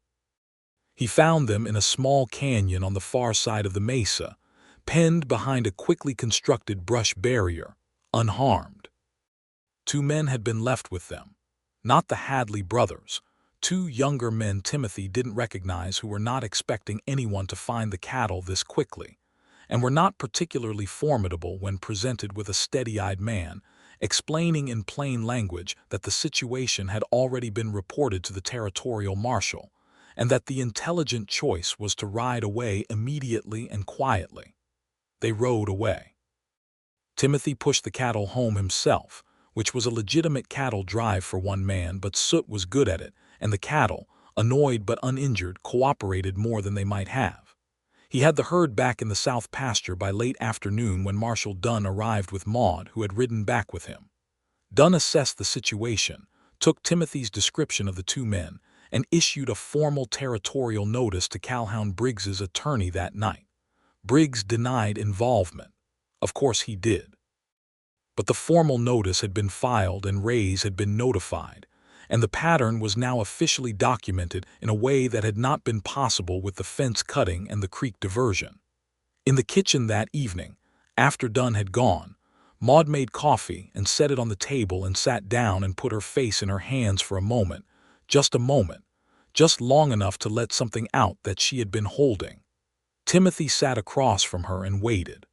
He found them in a small canyon on the far side of the mesa, penned behind a quickly constructed brush barrier, unharmed. 2 men had been left with them. Not the Hadley brothers. 2 younger men Timothy didn't recognize who were not expecting anyone to find the cattle this quickly, and were not particularly formidable when presented with a steady-eyed man, explaining in plain language that the situation had already been reported to the territorial marshal, and that the intelligent choice was to ride away immediately and quietly. They rode away. Timothy pushed the cattle home himself, which was a legitimate cattle drive for one man, but Soot was good at it, and the cattle, annoyed but uninjured, cooperated more than they might have. He had the herd back in the south pasture by late afternoon when Marshal Dunne arrived with Maude, who had ridden back with him. Dunne assessed the situation, took Timothy's description of the 2 men, and issued a formal territorial notice to Calhoun Briggs's attorney that night. Briggs denied involvement. Of course he did. But the formal notice had been filed and Rays had been notified, and the pattern was now officially documented in a way that had not been possible with the fence cutting and the creek diversion. In the kitchen that evening, after Dunne had gone, Maude made coffee and set it on the table and sat down and put her face in her hands for a moment, just long enough to let something out that she had been holding. Timothy sat across from her and waited.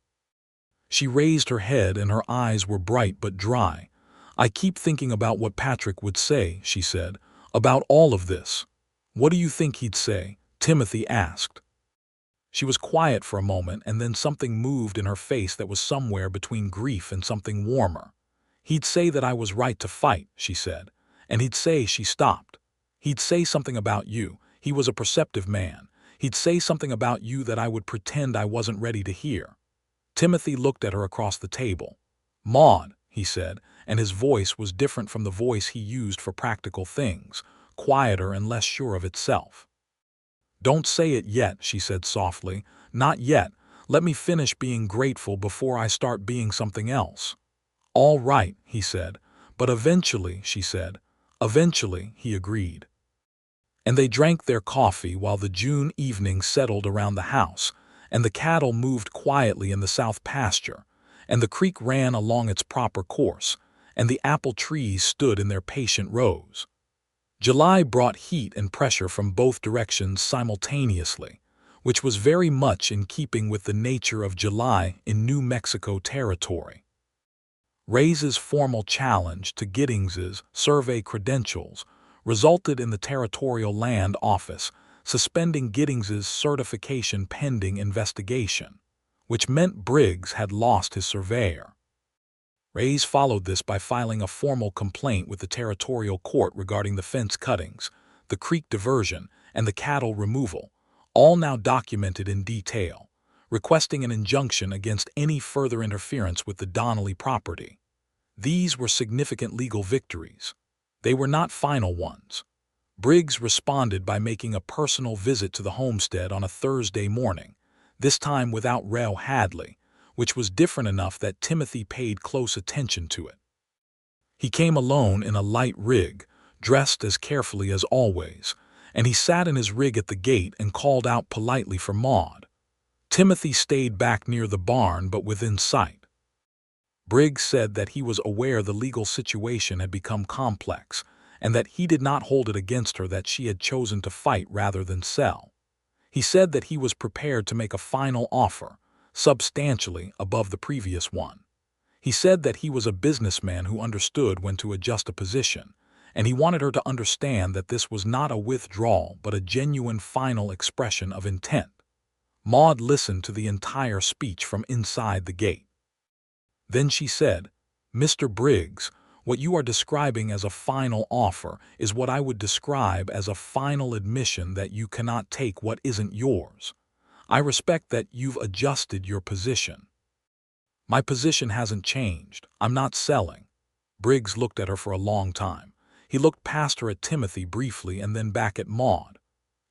She raised her head and her eyes were bright but dry. "I keep thinking about what Patrick would say," she said, "about all of this." "What do you think he'd say?" Timothy asked. She was quiet for a moment, and then something moved in her face that was somewhere between grief and something warmer. "He'd say that I was right to fight," she said, "and he'd say," she stopped. "He'd say something about you. He was a perceptive man. He'd say something about you that I would pretend I wasn't ready to hear." Timothy looked at her across the table. "Maude," he said, and his voice was different from the voice he used for practical things, quieter and less sure of itself. "Don't say it yet," she said softly. "Not yet. Let me finish being grateful before I start being something else." "All right," he said. "But eventually," she said. "Eventually," he agreed. And they drank their coffee while the June evening settled around the house, and the cattle moved quietly in the south pasture, and the creek ran along its proper course, and the apple trees stood in their patient rows. July brought heat and pressure from both directions simultaneously, which was very much in keeping with the nature of July in New Mexico territory. Ray's formal challenge to Gittings's survey credentials resulted in the Territorial Land Office suspending Gittings's certification pending investigation, which meant Briggs had lost his surveyor. Ray's followed this by filing a formal complaint with the territorial court regarding the fence cuttings, the creek diversion, and the cattle removal, all now documented in detail, requesting an injunction against any further interference with the Donnelly property. These were significant legal victories. They were not final ones. Briggs responded by making a personal visit to the homestead on a Thursday morning, this time without Reo Hadley, which was different enough that Timothy paid close attention to it. He came alone in a light rig, dressed as carefully as always, and he sat in his rig at the gate and called out politely for Maude. Timothy stayed back near the barn but within sight. Briggs said that he was aware the legal situation had become complex, and that he did not hold it against her that she had chosen to fight rather than sell. He said that he was prepared to make a final offer, substantially above the previous one. He said that he was a businessman who understood when to adjust a position, and he wanted her to understand that this was not a withdrawal but a genuine final expression of intent. Maude listened to the entire speech from inside the gate. Then she said, "Mr. Briggs, what you are describing as a final offer is what I would describe as a final admission that you cannot take what isn't yours. I respect that you've adjusted your position." "My position hasn't changed. I'm not selling." Briggs looked at her for a long time. He looked past her at Timothy briefly and then back at Maude.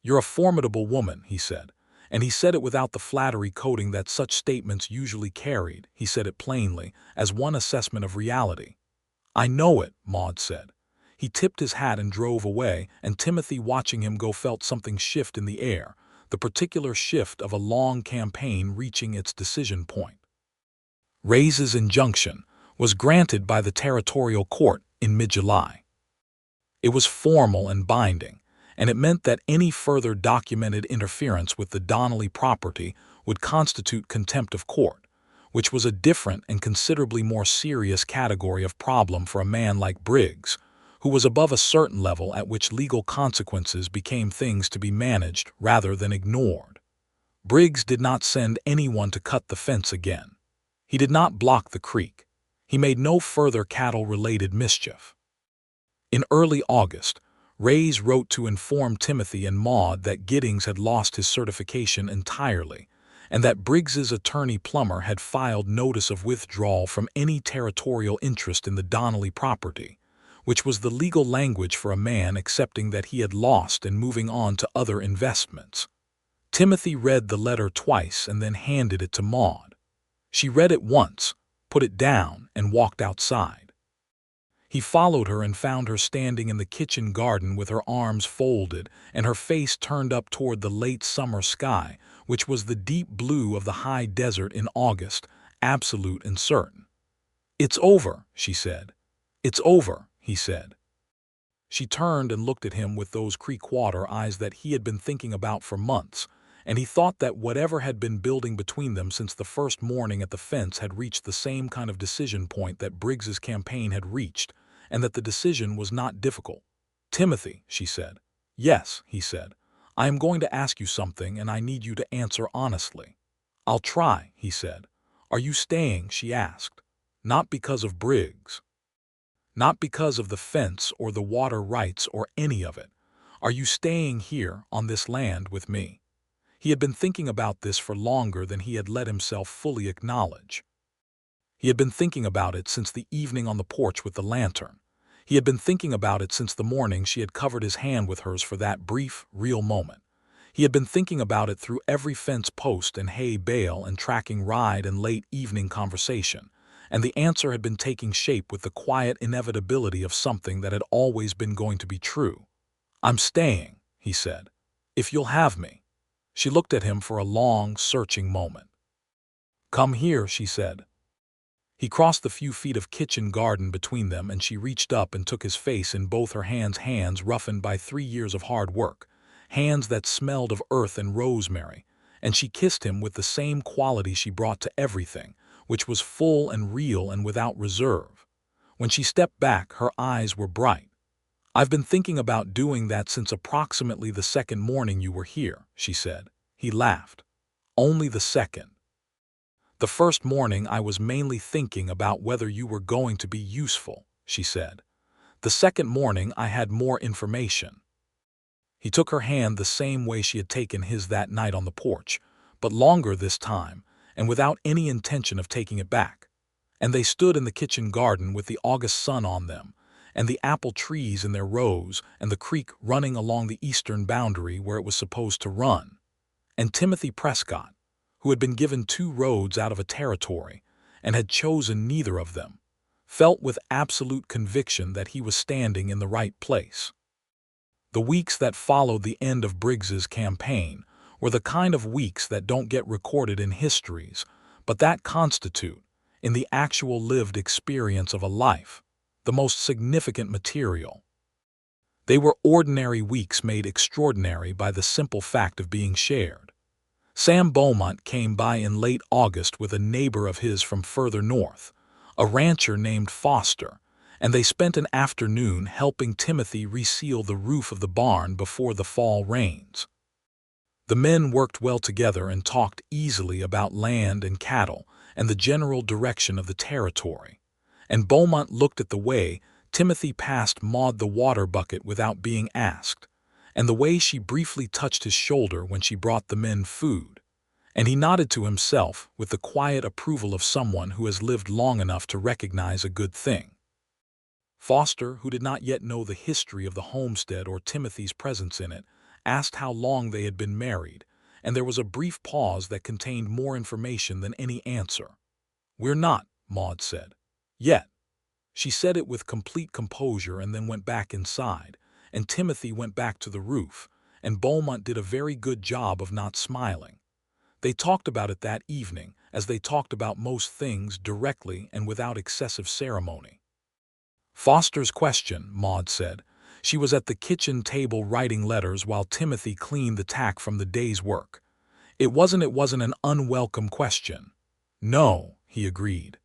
"You're a formidable woman," he said. And he said it without the flattery coating that such statements usually carried. He said it plainly, as one assessment of reality. "I know it," Maude said. He tipped his hat and drove away, and Timothy, watching him go, felt something shift in the air, the particular shift of a long campaign reaching its decision point. Ray's injunction was granted by the territorial court in mid-July. It was formal and binding, and it meant that any further documented interference with the Donnelly property would constitute contempt of court, which was a different and considerably more serious category of problem for a man like Briggs, who was above a certain level at which legal consequences became things to be managed rather than ignored. Briggs did not send anyone to cut the fence again. He did not block the creek. He made no further cattle-related mischief. In early August, Ray's wrote to inform Timothy and Maude that Gittings had lost his certification entirely, and that Briggs's attorney Plummer had filed notice of withdrawal from any territorial interest in the Donnelly property, which was the legal language for a man accepting that he had lost and moving on to other investments. Timothy read the letter twice and then handed it to Maude. She read it once, put it down, and walked outside. He followed her and found her standing in the kitchen garden with her arms folded and her face turned up toward the late summer sky, which was the deep blue of the high desert in August, absolute and certain. "It's over," she said. "It's over," he said. She turned and looked at him with those Creekwater eyes that he had been thinking about for months, and he thought that whatever had been building between them since the first morning at the fence had reached the same kind of decision point that Briggs's campaign had reached, and that the decision was not difficult. "Timothy," she said. "Yes," he said. "I am going to ask you something, and I need you to answer honestly." "I'll try," he said. "Are you staying?" she asked. "Not because of Briggs. Not because of the fence or the water rights or any of it. Are you staying here on this land with me?" He had been thinking about this for longer than he had let himself fully acknowledge. He had been thinking about it since the evening on the porch with the lantern. He had been thinking about it since the morning she had covered his hand with hers for that brief, real moment. He had been thinking about it through every fence post and hay bale and tracking ride and late evening conversation, and the answer had been taking shape with the quiet inevitability of something that had always been going to be true. "I'm staying," he said. "If you'll have me." She looked at him for a long, searching moment. "Come here," she said. He crossed the few feet of kitchen garden between them, and she reached up and took his face in both her hands roughened by 3 years of hard work, hands that smelled of earth and rosemary, and she kissed him with the same quality she brought to everything, which was full and real and without reserve. When she stepped back, her eyes were bright. "I've been thinking about doing that since approximately the second morning you were here," she said. He laughed. "Only the second. The first morning I was mainly thinking about whether you were going to be useful," she said. "The second morning I had more information." He took her hand the same way she had taken his that night on the porch, but longer this time, and without any intention of taking it back. And they stood in the kitchen garden with the August sun on them, and the apple trees in their rows, and the creek running along the eastern boundary where it was supposed to run. And Timothy Prescott, who had been given 2 roads out of a territory, and had chosen neither of them, felt with absolute conviction that he was standing in the right place. The weeks that followed the end of Briggs's campaign were the kind of weeks that don't get recorded in histories, but that constitute, in the actual lived experience of a life, the most significant material. They were ordinary weeks made extraordinary by the simple fact of being shared. Sam Beaumont came by in late August with a neighbor of his from further north, a rancher named Foster, and they spent an afternoon helping Timothy reseal the roof of the barn before the fall rains. The men worked well together and talked easily about land and cattle and the general direction of the territory, and Beaumont looked at the way Timothy passed Maude the water bucket without being asked, and the way she briefly touched his shoulder when she brought the men food, and he nodded to himself with the quiet approval of someone who has lived long enough to recognize a good thing. Foster, who did not yet know the history of the homestead or Timothy's presence in it, asked how long they had been married, and there was a brief pause that contained more information than any answer. "We're not," Maude said. "Yet." She said it with complete composure and then went back inside, and Timothy went back to the roof, and Beaumont did a very good job of not smiling. They talked about it that evening, as they talked about most things, directly and without excessive ceremony. "Foster's question," Maude said. She was at the kitchen table writing letters while Timothy cleaned the tack from the day's work. It wasn't an unwelcome question." "No," he agreed.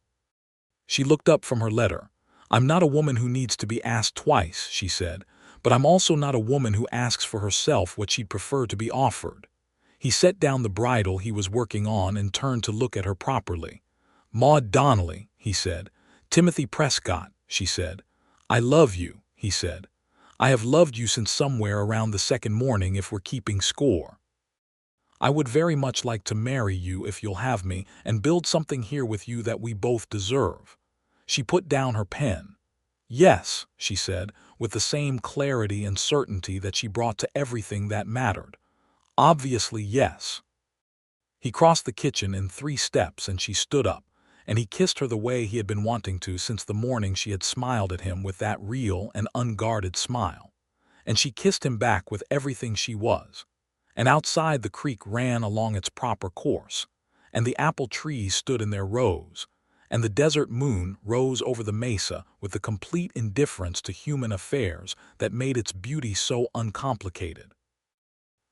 She looked up from her letter. "I'm not a woman who needs to be asked twice," she said, "but I'm also not a woman who asks for herself what she'd prefer to be offered." He set down the bridle he was working on and turned to look at her properly. "Maude Donnelly," he said. "Timothy Prescott," she said. "I love you," he said. "I have loved you since somewhere around the second morning if we're keeping score. I would very much like to marry you if you'll have me and build something here with you that we both deserve." She put down her pen. "Yes," she said, with the same clarity and certainty that she brought to everything that mattered. "Obviously, yes." He crossed the kitchen in 3 steps and she stood up, and he kissed her the way he had been wanting to since the morning she had smiled at him with that real and unguarded smile. And she kissed him back with everything she was. And outside the creek ran along its proper course, and the apple trees stood in their rows, and the desert moon rose over the mesa with the complete indifference to human affairs that made its beauty so uncomplicated.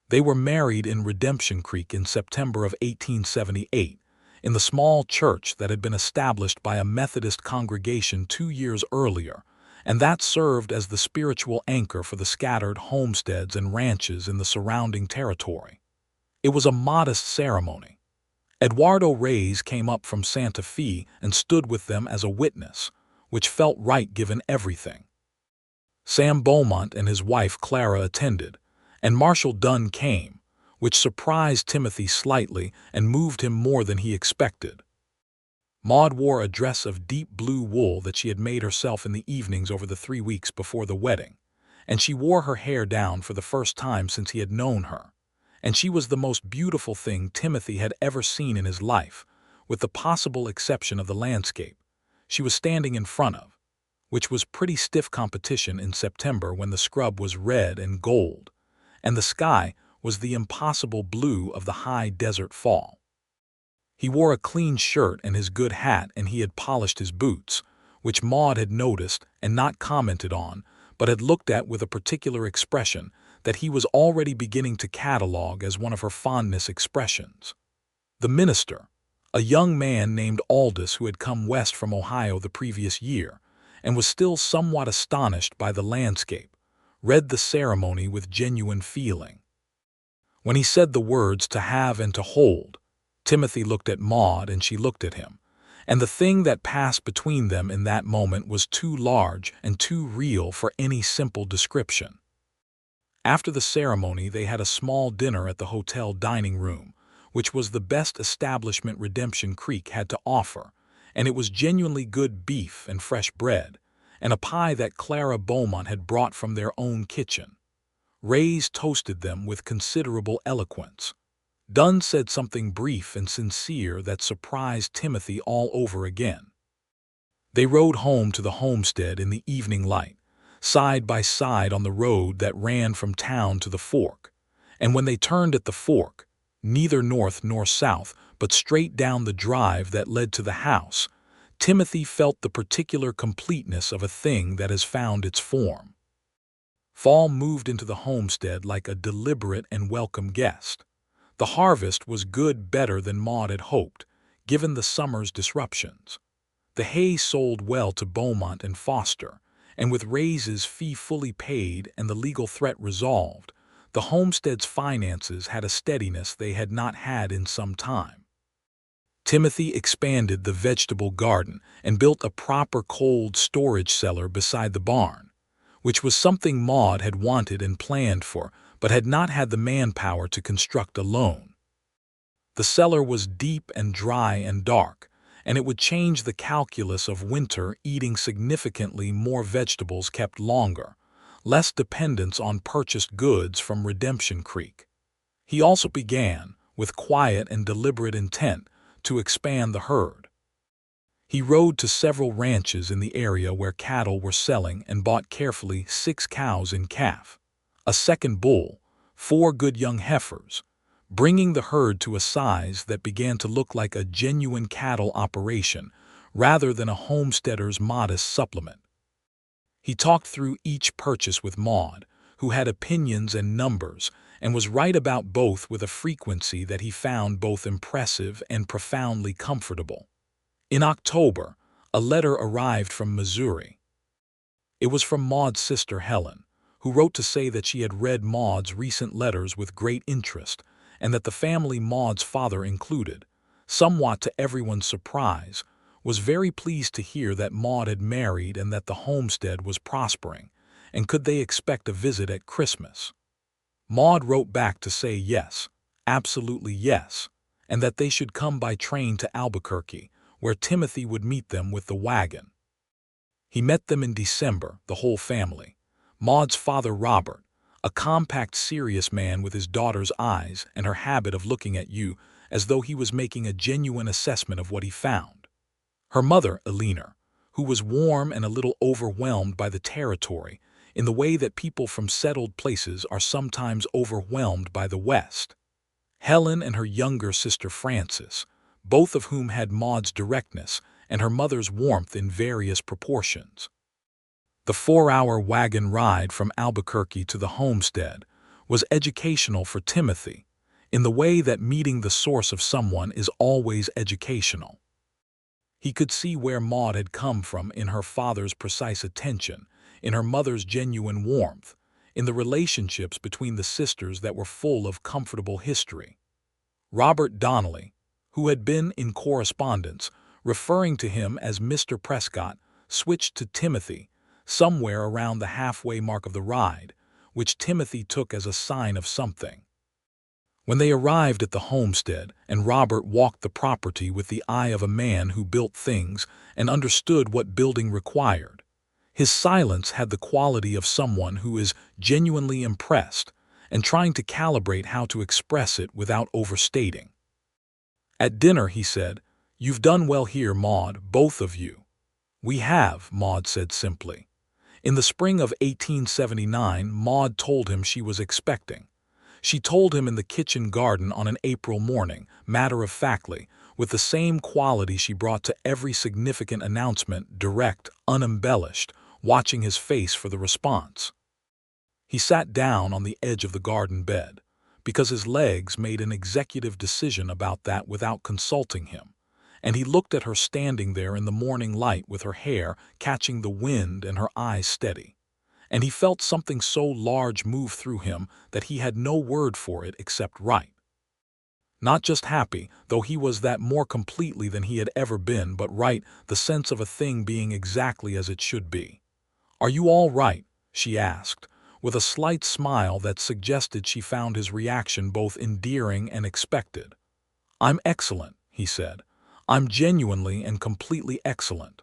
They were married in Redemption Creek in September of 1878, in the small church that had been established by a Methodist congregation 2 years earlier, and that served as the spiritual anchor for the scattered homesteads and ranches in the surrounding territory. It was a modest ceremony. Eduardo Reyes came up from Santa Fe and stood with them as a witness, which felt right given everything. Sam Beaumont and his wife Clara attended, and Marshal Dunne came, which surprised Timothy slightly and moved him more than he expected. Maude wore a dress of deep blue wool that she had made herself in the evenings over the 3 weeks before the wedding, and she wore her hair down for the first time since he had known her, and she was the most beautiful thing Timothy had ever seen in his life, with the possible exception of the landscape she was standing in front of, which was pretty stiff competition in September when the scrub was red and gold, and the sky was the impossible blue of the high desert fall. He wore a clean shirt and his good hat, and he had polished his boots, which Maude had noticed and not commented on, but had looked at with a particular expression that he was already beginning to catalog as one of her fondness expressions. The minister, a young man named Aldous who had come west from Ohio the previous year and was still somewhat astonished by the landscape, read the ceremony with genuine feeling. When he said the words "to have and to hold," Timothy looked at Maude and she looked at him, and the thing that passed between them in that moment was too large and too real for any simple description. After the ceremony, they had a small dinner at the hotel dining room, which was the best establishment Redemption Creek had to offer, and it was genuinely good beef and fresh bread, and a pie that Clara Beaumont had brought from their own kitchen. Reyes toasted them with considerable eloquence. Dunne said something brief and sincere that surprised Timothy all over again. They rode home to the homestead in the evening light, side by side on the road that ran from town to the fork, and when they turned at the fork, neither north nor south, but straight down the drive that led to the house, Timothy felt the particular completeness of a thing that has found its form. Fall moved into the homestead like a deliberate and welcome guest. The harvest was good, better than Maude had hoped, given the summer's disruptions. The hay sold well to Beaumont and Foster, and with Reyes's fee fully paid and the legal threat resolved, the homestead's finances had a steadiness they had not had in some time. Timothy expanded the vegetable garden and built a proper cold storage cellar beside the barn, which was something Maude had wanted and planned for, but had not had the manpower to construct alone. The cellar was deep and dry and dark, and it would change the calculus of winter, eating significantly more vegetables kept longer, less dependence on purchased goods from Redemption Creek. He also began, with quiet and deliberate intent, to expand the herd. He rode to several ranches in the area where cattle were selling and bought carefully 6 cows in calf, a second bull, 4 good young heifers, bringing the herd to a size that began to look like a genuine cattle operation rather than a homesteader's modest supplement. He talked through each purchase with Maude, who had opinions and numbers, and was right about both with a frequency that he found both impressive and profoundly comfortable. In October, a letter arrived from Missouri. It was from Maude's sister Helen, who wrote to say that she had read Maude's recent letters with great interest, and that the family, Maude's father included, somewhat to everyone's surprise, was very pleased to hear that Maude had married and that the homestead was prospering, and could they expect a visit at Christmas. Maude wrote back to say yes, absolutely yes, and that they should come by train to Albuquerque, where Timothy would meet them with the wagon. He met them in December, the whole family. Maude's father, Robert, a compact, serious man with his daughter's eyes and her habit of looking at you as though he was making a genuine assessment of what he found. Her mother, Eleanor, who was warm and a little overwhelmed by the territory in the way that people from settled places are sometimes overwhelmed by the West. Helen and her younger sister Frances, both of whom had Maude's directness and her mother's warmth in various proportions. The 4-hour wagon ride from Albuquerque to the Homestead was educational for Timothy, in the way that meeting the source of someone is always educational. He could see where Maude had come from in her father's precise attention, in her mother's genuine warmth, in the relationships between the sisters that were full of comfortable history. Robert Donnelly, who had been in correspondence, referring to him as Mr. Prescott, switched to Timothy, somewhere around the halfway mark of the ride, which Timothy took as a sign of something. When they arrived at the homestead and Robert walked the property with the eye of a man who built things and understood what building required, his silence had the quality of someone who is genuinely impressed and trying to calibrate how to express it without overstating. At dinner, he said, "You've done well here, Maude, both of you." "We have," Maude said simply. In the spring of 1879, Maude told him she was expecting. She told him in the kitchen garden on an April morning, matter-of-factly, with the same quality she brought to every significant announcement, direct, unembellished, watching his face for the response. He sat down on the edge of the garden bed, because his legs made an executive decision about that without consulting him, and he looked at her standing there in the morning light with her hair catching the wind and her eyes steady. And he felt something so large move through him that he had no word for it except right. Not just happy, though he was that more completely than he had ever been, but right, the sense of a thing being exactly as it should be. "Are you all right?" she asked, with a slight smile that suggested she found his reaction both endearing and expected. "I'm excellent," he said. "I'm genuinely and completely excellent."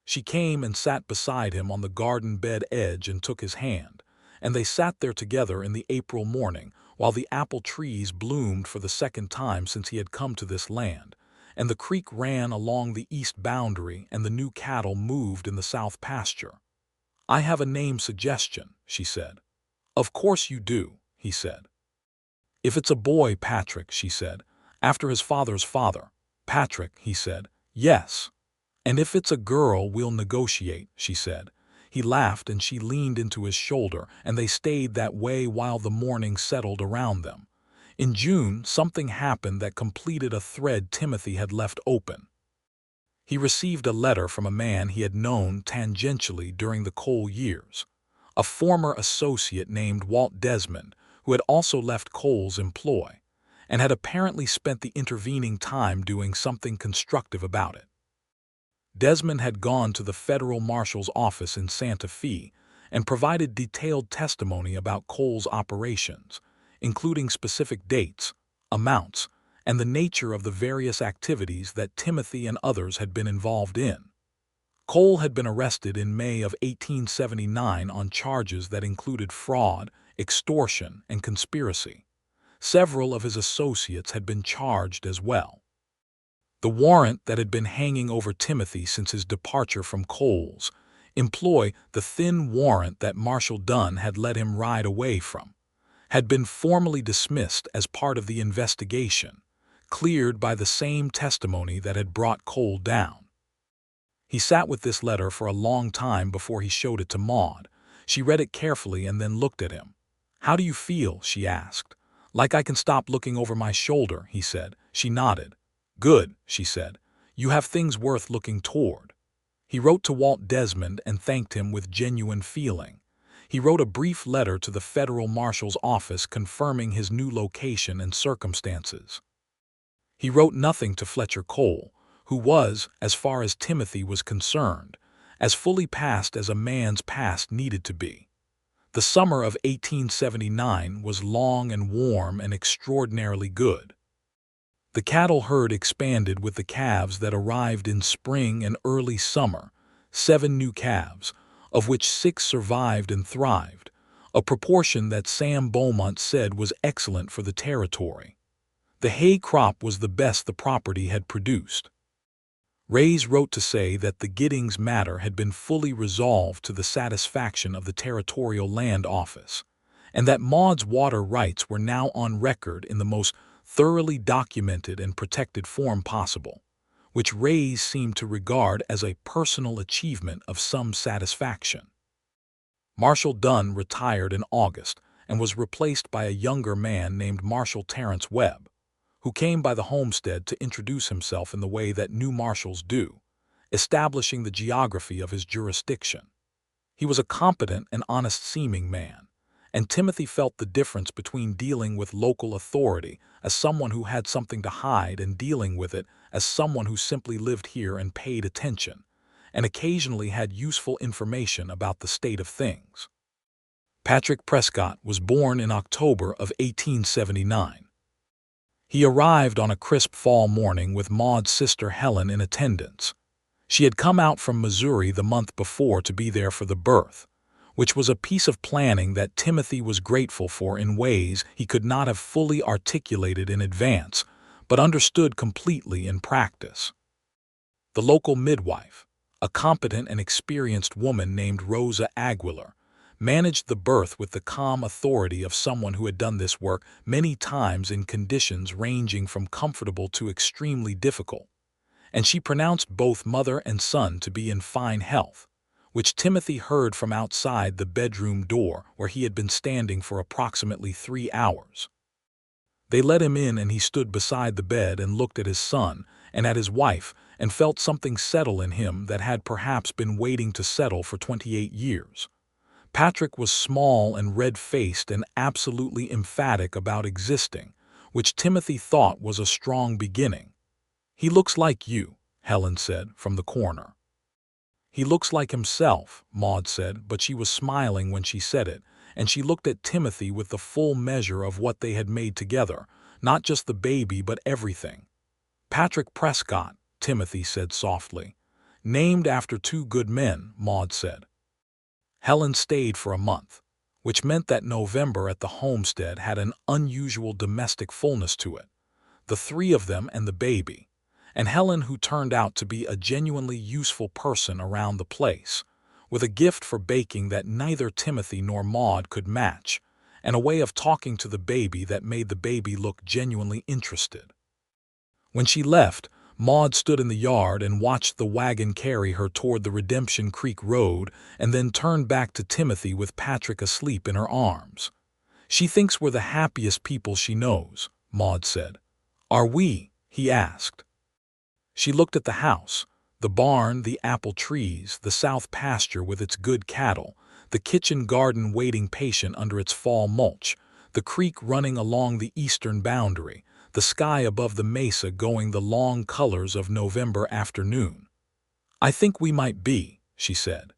She came and sat beside him on the garden bed edge and took his hand, and they sat there together in the April morning while the apple trees bloomed for the second time since he had come to this land, and the creek ran along the east boundary and the new cattle moved in the south pasture. "I have a name suggestion," she said. "Of course you do," he said. "If it's a boy, Patrick," she said, "after his father's father." "Patrick," he said. "Yes." "And if it's a girl, we'll negotiate," she said. He laughed and she leaned into his shoulder, and they stayed that way while the morning settled around them. In June, something happened that completed a thread Timothy had left open. He received a letter from a man he had known tangentially during the Cole years, a former associate named Walt Desmond, who had also left Cole's employ, and had apparently spent the intervening time doing something constructive about it. Desmond had gone to the federal marshal's office in Santa Fe and provided detailed testimony about Cole's operations, including specific dates, amounts, and the nature of the various activities that Timothy and others had been involved in. Cole had been arrested in May of 1879 on charges that included fraud, extortion, and conspiracy. Several of his associates had been charged as well. The warrant that had been hanging over Timothy since his departure from Cole's employ, the thin warrant that Marshal Dunne had let him ride away from, had been formally dismissed as part of the investigation, cleared by the same testimony that had brought Cole down. He sat with this letter for a long time before he showed it to Maude. She read it carefully and then looked at him. "How do you feel?" she asked. "Like I can stop looking over my shoulder," he said. She nodded. "Good," she said. "You have things worth looking toward." He wrote to Walt Desmond and thanked him with genuine feeling. He wrote a brief letter to the federal marshal's office confirming his new location and circumstances. He wrote nothing to Fletcher Cole, who was, as far as Timothy was concerned, as fully past as a man's past needed to be. The summer of 1879 was long and warm and extraordinarily good. The cattle herd expanded with the calves that arrived in spring and early summer, 7 new calves, of which 6 survived and thrived, a proportion that Sam Beaumont said was excellent for the territory. The hay crop was the best the property had produced. Rays wrote to say that the Giddings matter had been fully resolved to the satisfaction of the Territorial Land Office, and that Maude's water rights were now on record in the most thoroughly documented and protected form possible, which Rays seemed to regard as a personal achievement of some satisfaction. Marshal Dunne retired in August and was replaced by a younger man named Marshal Terence Webb, who came by the Homestead to introduce himself in the way that new marshals do, establishing the geography of his jurisdiction. He was a competent and honest-seeming man, and Timothy felt the difference between dealing with local authority as someone who had something to hide and dealing with it as someone who simply lived here and paid attention, and occasionally had useful information about the state of things. Patrick Prescott was born in October of 1879. He arrived on a crisp fall morning with Maude's sister Helen in attendance. She had come out from Missouri the month before to be there for the birth, which was a piece of planning that Timothy was grateful for in ways he could not have fully articulated in advance, but understood completely in practice. The local midwife, a competent and experienced woman named Rosa Aguilar, managed the birth with the calm authority of someone who had done this work many times in conditions ranging from comfortable to extremely difficult, and she pronounced both mother and son to be in fine health, which Timothy heard from outside the bedroom door where he had been standing for approximately 3 hours. They let him in and he stood beside the bed and looked at his son and at his wife and felt something settle in him that had perhaps been waiting to settle for 28 years. Patrick was small and red-faced and absolutely emphatic about existing, which Timothy thought was a strong beginning. "He looks like you," Helen said from the corner. "He looks like himself," Maude said, but she was smiling when she said it, and she looked at Timothy with the full measure of what they had made together, not just the baby but everything. "Patrick Prescott," Timothy said softly. "Named after 2 good men," Maude said. Helen stayed for a month, which meant that November at the Homestead had an unusual domestic fullness to it, the 3 of them and the baby, and Helen, who turned out to be a genuinely useful person around the place, with a gift for baking that neither Timothy nor Maude could match, and a way of talking to the baby that made the baby look genuinely interested. When she left, Maude stood in the yard and watched the wagon carry her toward the Redemption Creek Road and then turned back to Timothy with Patrick asleep in her arms. "She thinks we're the happiest people she knows," Maude said. "Are we?" he asked. She looked at the house, the barn, the apple trees, the south pasture with its good cattle, the kitchen garden waiting patient under its fall mulch, the creek running along the eastern boundary, the sky above the mesa going the long colors of November afternoon. "I think we might be," she said.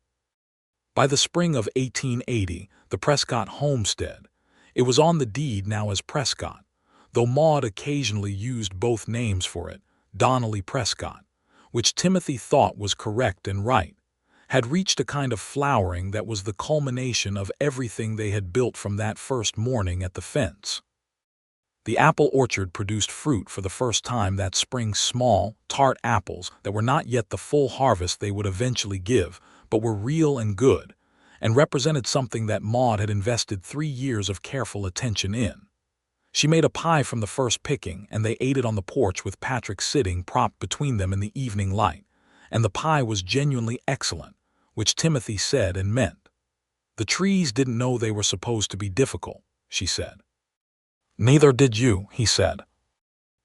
By the spring of 1880, the Prescott homestead, it was on the deed now as Prescott, though Maude occasionally used both names for it, Donnelly Prescott, which Timothy thought was correct and right, had reached a kind of flowering that was the culmination of everything they had built from that first morning at the fence. The apple orchard produced fruit for the first time that spring, small, tart apples that were not yet the full harvest they would eventually give, but were real and good, and represented something that Maude had invested 3 years of careful attention in. She made a pie from the first picking, and they ate it on the porch with Patrick sitting propped between them in the evening light, and the pie was genuinely excellent, which Timothy said and meant. "The trees didn't know they were supposed to be difficult," she said. "Neither did you," he said.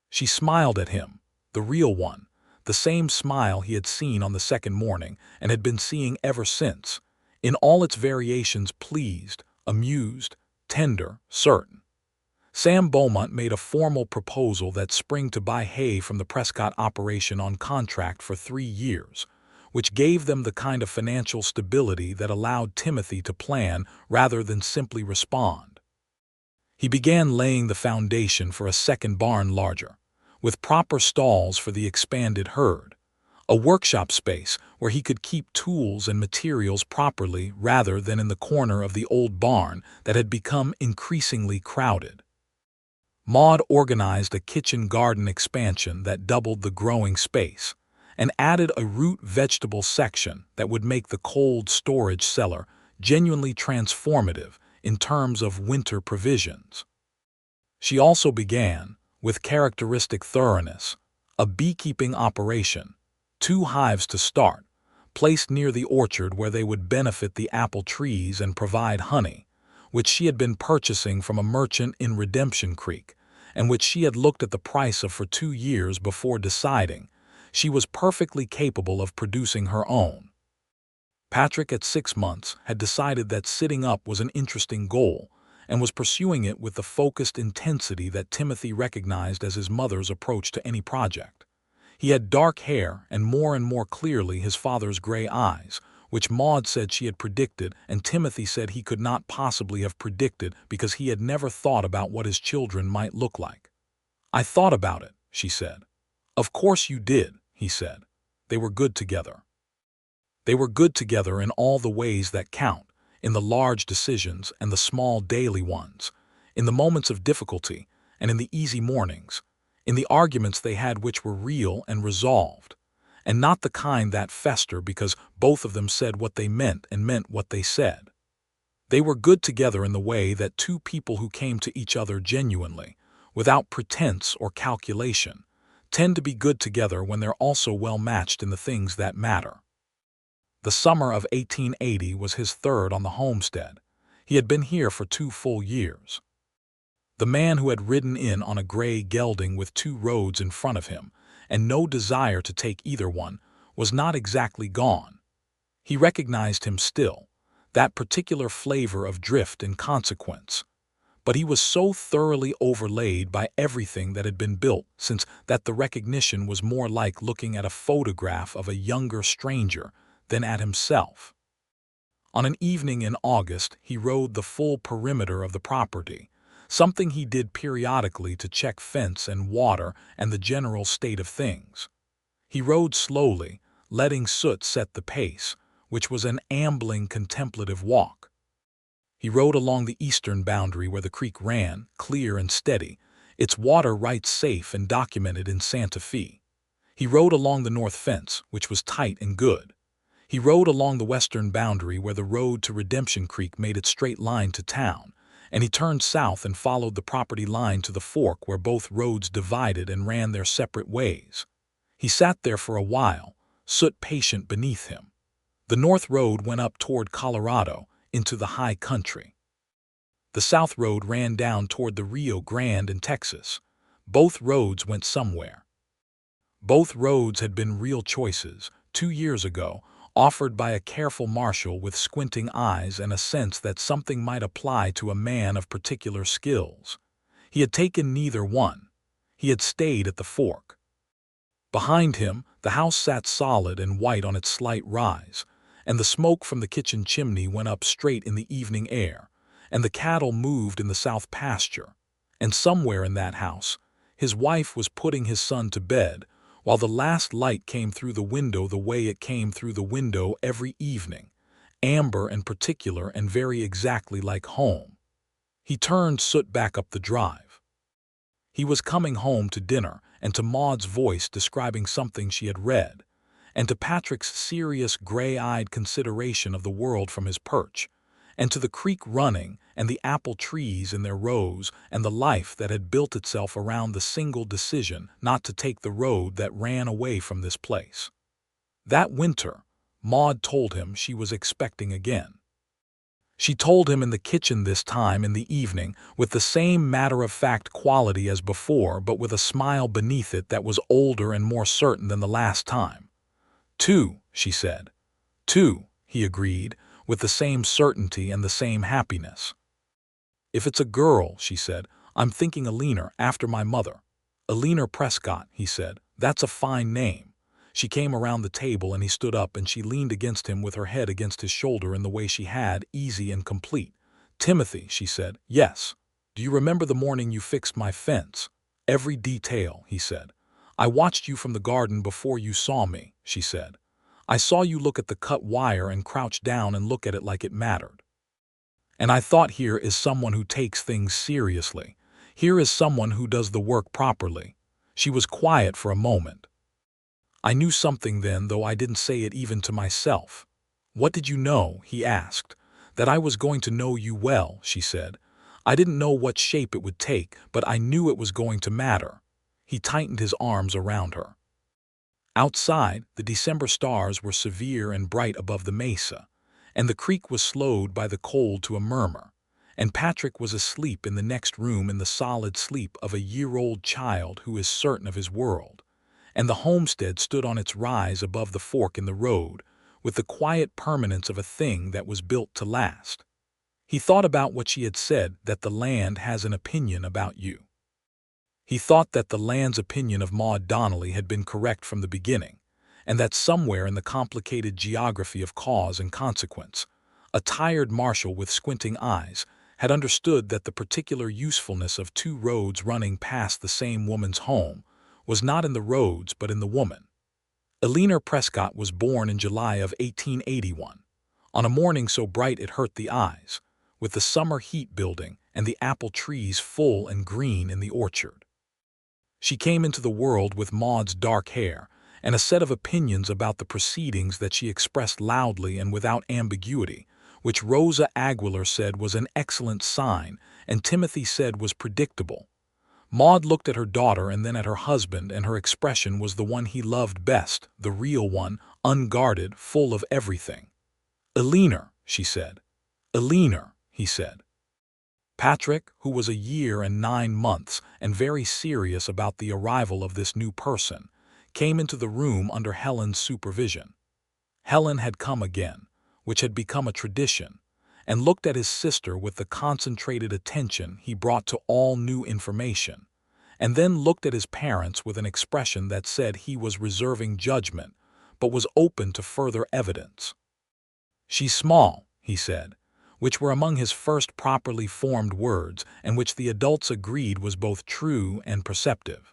She smiled at him, the real one, the same smile he had seen on the second morning and had been seeing ever since, in all its variations, pleased, amused, tender, certain. Sam Beaumont made a formal proposal that spring to buy hay from the Prescott operation on contract for 3 years, which gave them the kind of financial stability that allowed Timothy to plan rather than simply respond. He began laying the foundation for a second barn larger, with proper stalls for the expanded herd, a workshop space where he could keep tools and materials properly rather than in the corner of the old barn that had become increasingly crowded. Maude organized a kitchen garden expansion that doubled the growing space, and added a root vegetable section that would make the cold storage cellar genuinely transformative in terms of winter provisions. She also began, with characteristic thoroughness, a beekeeping operation, 2 hives to start, placed near the orchard where they would benefit the apple trees and provide honey, which she had been purchasing from a merchant in Redemption Creek, and which she had looked at the price of for 2 years before deciding she was perfectly capable of producing her own. Patrick, at 6 months, had decided that sitting up was an interesting goal and was pursuing it with the focused intensity that Timothy recognized as his mother's approach to any project. He had dark hair and more clearly his father's gray eyes, which Maude said she had predicted and Timothy said he could not possibly have predicted because he had never thought about what his children might look like. "I thought about it," she said. "Of course you did," he said. They were good together. They were good together in all the ways that count, in the large decisions and the small daily ones, in the moments of difficulty and in the easy mornings, in the arguments they had which were real and resolved, and not the kind that fester because both of them said what they meant and meant what they said. They were good together in the way that 2 people who came to each other genuinely, without pretense or calculation, tend to be good together when they're also well matched in the things that matter. The summer of 1880 was his 3rd on the homestead. He had been here for 2 full years. The man who had ridden in on a gray gelding with 2 roads in front of him, and no desire to take either one, was not exactly gone. He recognized him still, that particular flavor of drift and consequence. But he was so thoroughly overlaid by everything that had been built since that the recognition was more like looking at a photograph of a younger stranger than at himself. On an evening in August, he rode the full perimeter of the property, something he did periodically to check fence and water and the general state of things. He rode slowly, letting Soot set the pace, which was an ambling contemplative walk. He rode along the eastern boundary where the creek ran, clear and steady, its water right safe and documented in Santa Fe. He rode along the north fence, which was tight and good. He rode along the western boundary where the road to Redemption Creek made its straight line to town, and he turned south and followed the property line to the fork where both roads divided and ran their separate ways. He sat there for a while, Soot patient beneath him. The north road went up toward Colorado, into the high country. The south road ran down toward the Rio Grande in Texas. Both roads went somewhere. Both roads had been real choices, 2 years ago, offered by a careful marshal with squinting eyes and a sense that something might apply to a man of particular skills. He had taken neither one. He had stayed at the fork. Behind him, the house sat solid and white on its slight rise, and the smoke from the kitchen chimney went up straight in the evening air, and the cattle moved in the south pasture, and somewhere in that house, his wife was putting his son to bed, while the last light came through the window the way it came through the window every evening, amber and particular and very exactly like home. He turned Soot back up the drive. He was coming home to dinner, and to Maude's voice describing something she had read, and to Patrick's serious gray-eyed consideration of the world from his perch, and to the creek running and the apple trees in their rows and the life that had built itself around the single decision not to take the road that ran away from this place. That winter, Maude told him she was expecting again. She told him in the kitchen this time in the evening with the same matter-of-fact quality as before, but with a smile beneath it that was older and more certain than the last time. 2, she said. 2, he agreed, with the same certainty and the same happiness. If it's a girl, she said, I'm thinking Alina, after my mother. Timothy Prescott, he said, that's a fine name. She came around the table and he stood up and she leaned against him with her head against his shoulder in the way she had, easy and complete. Timothy, she said, yes. Do you remember the morning you fixed my fence? Every detail, he said. I watched you from the garden before you saw me, she said. I saw you look at the cut wire and crouch down and look at it like it mattered. And I thought, here is someone who takes things seriously. Here is someone who does the work properly. She was quiet for a moment. I knew something then, though I didn't say it even to myself. What did you know? He asked. That I was going to know you well, she said. I didn't know what shape it would take, but I knew it was going to matter. He tightened his arms around her. Outside, the December stars were severe and bright above the mesa, and the creek was slowed by the cold to a murmur, and Patrick was asleep in the next room in the solid sleep of a year-old child who is certain of his world, and the homestead stood on its rise above the fork in the road, with the quiet permanence of a thing that was built to last. He thought about what she had said, that the land has an opinion about you. He thought that the land's opinion of Maude Donnelly had been correct from the beginning, and that somewhere in the complicated geography of cause and consequence, a tired marshal with squinting eyes had understood that the particular usefulness of two roads running past the same woman's home was not in the roads but in the woman. Timothy Prescott was born in July of 1881, on a morning so bright it hurt the eyes, with the summer heat building and the apple trees full and green in the orchard. She came into the world with Maude's dark hair and a set of opinions about the proceedings that she expressed loudly and without ambiguity, which Rosa Aguilar said was an excellent sign and Timothy said was predictable. Maude looked at her daughter and then at her husband, and her expression was the one he loved best, the real one, unguarded, full of everything. "Eleanor," she said. "Eleanor," he said. Patrick, who was a year and 9 months and very serious about the arrival of this new person, came into the room under Helen's supervision. Helen had come again, which had become a tradition, and looked at his sister with the concentrated attention he brought to all new information, and then looked at his parents with an expression that said he was reserving judgment, but was open to further evidence. "She's small," he said, which were among his first properly formed words and which the adults agreed was both true and perceptive.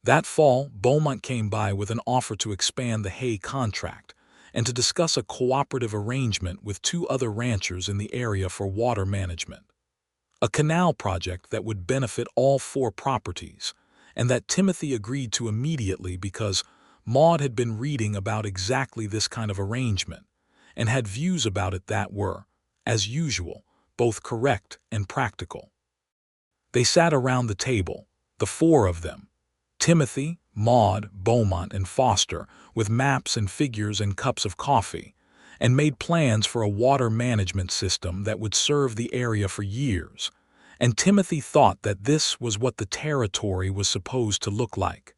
That fall, Beaumont came by with an offer to expand the hay contract and to discuss a cooperative arrangement with 2 other ranchers in the area for water management. A canal project that would benefit all 4 properties, and that Timothy agreed to immediately because Maude had been reading about exactly this kind of arrangement and had views about it that were, as usual, both correct and practical. They sat around the table, the 4 of them, Timothy, Maude, Beaumont, and Foster, with maps and figures and cups of coffee, and made plans for a water management system that would serve the area for years, and Timothy thought that this was what the territory was supposed to look like.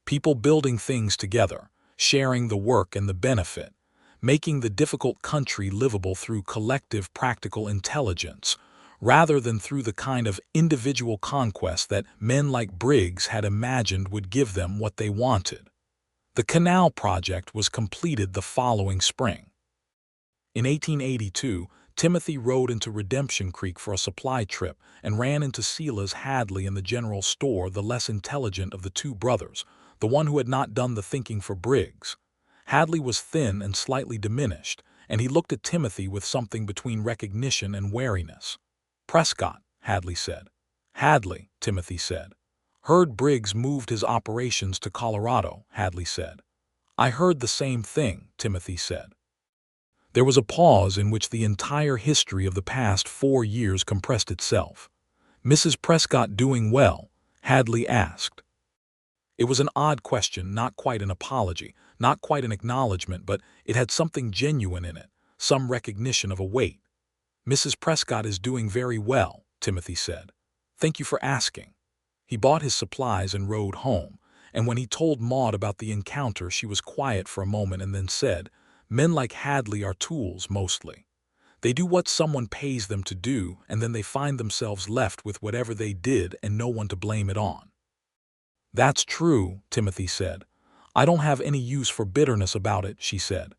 People building things together, sharing the work and the benefit, making the difficult country livable through collective practical intelligence, rather than through the kind of individual conquest that men like Briggs had imagined would give them what they wanted. The canal project was completed the following spring. In 1882, Timothy rode into Redemption Creek for a supply trip and ran into Silas Hadley in the general store, the less intelligent of the 2 brothers, the one who had not done the thinking for Briggs. Hadley was thin and slightly diminished, and he looked at Timothy with something between recognition and wariness. "Prescott," Hadley said. "Hadley," Timothy said. "Heard Briggs moved his operations to Colorado," Hadley said. "I heard the same thing," Timothy said. There was a pause in which the entire history of the past 4 years compressed itself. "Mrs. Prescott doing well?" Hadley asked. It was an odd question, not quite an apology, not quite an acknowledgement, but it had something genuine in it, some recognition of a weight. "Mrs. Prescott is doing very well," Timothy said. "Thank you for asking." He bought his supplies and rode home, and when he told Maude about the encounter she was quiet for a moment and then said, "Men like Hadley are tools, mostly. They do what someone pays them to do, and then they find themselves left with whatever they did and no one to blame it on." "That's true," Timothy said. "I don't have any use for bitterness about it," she said.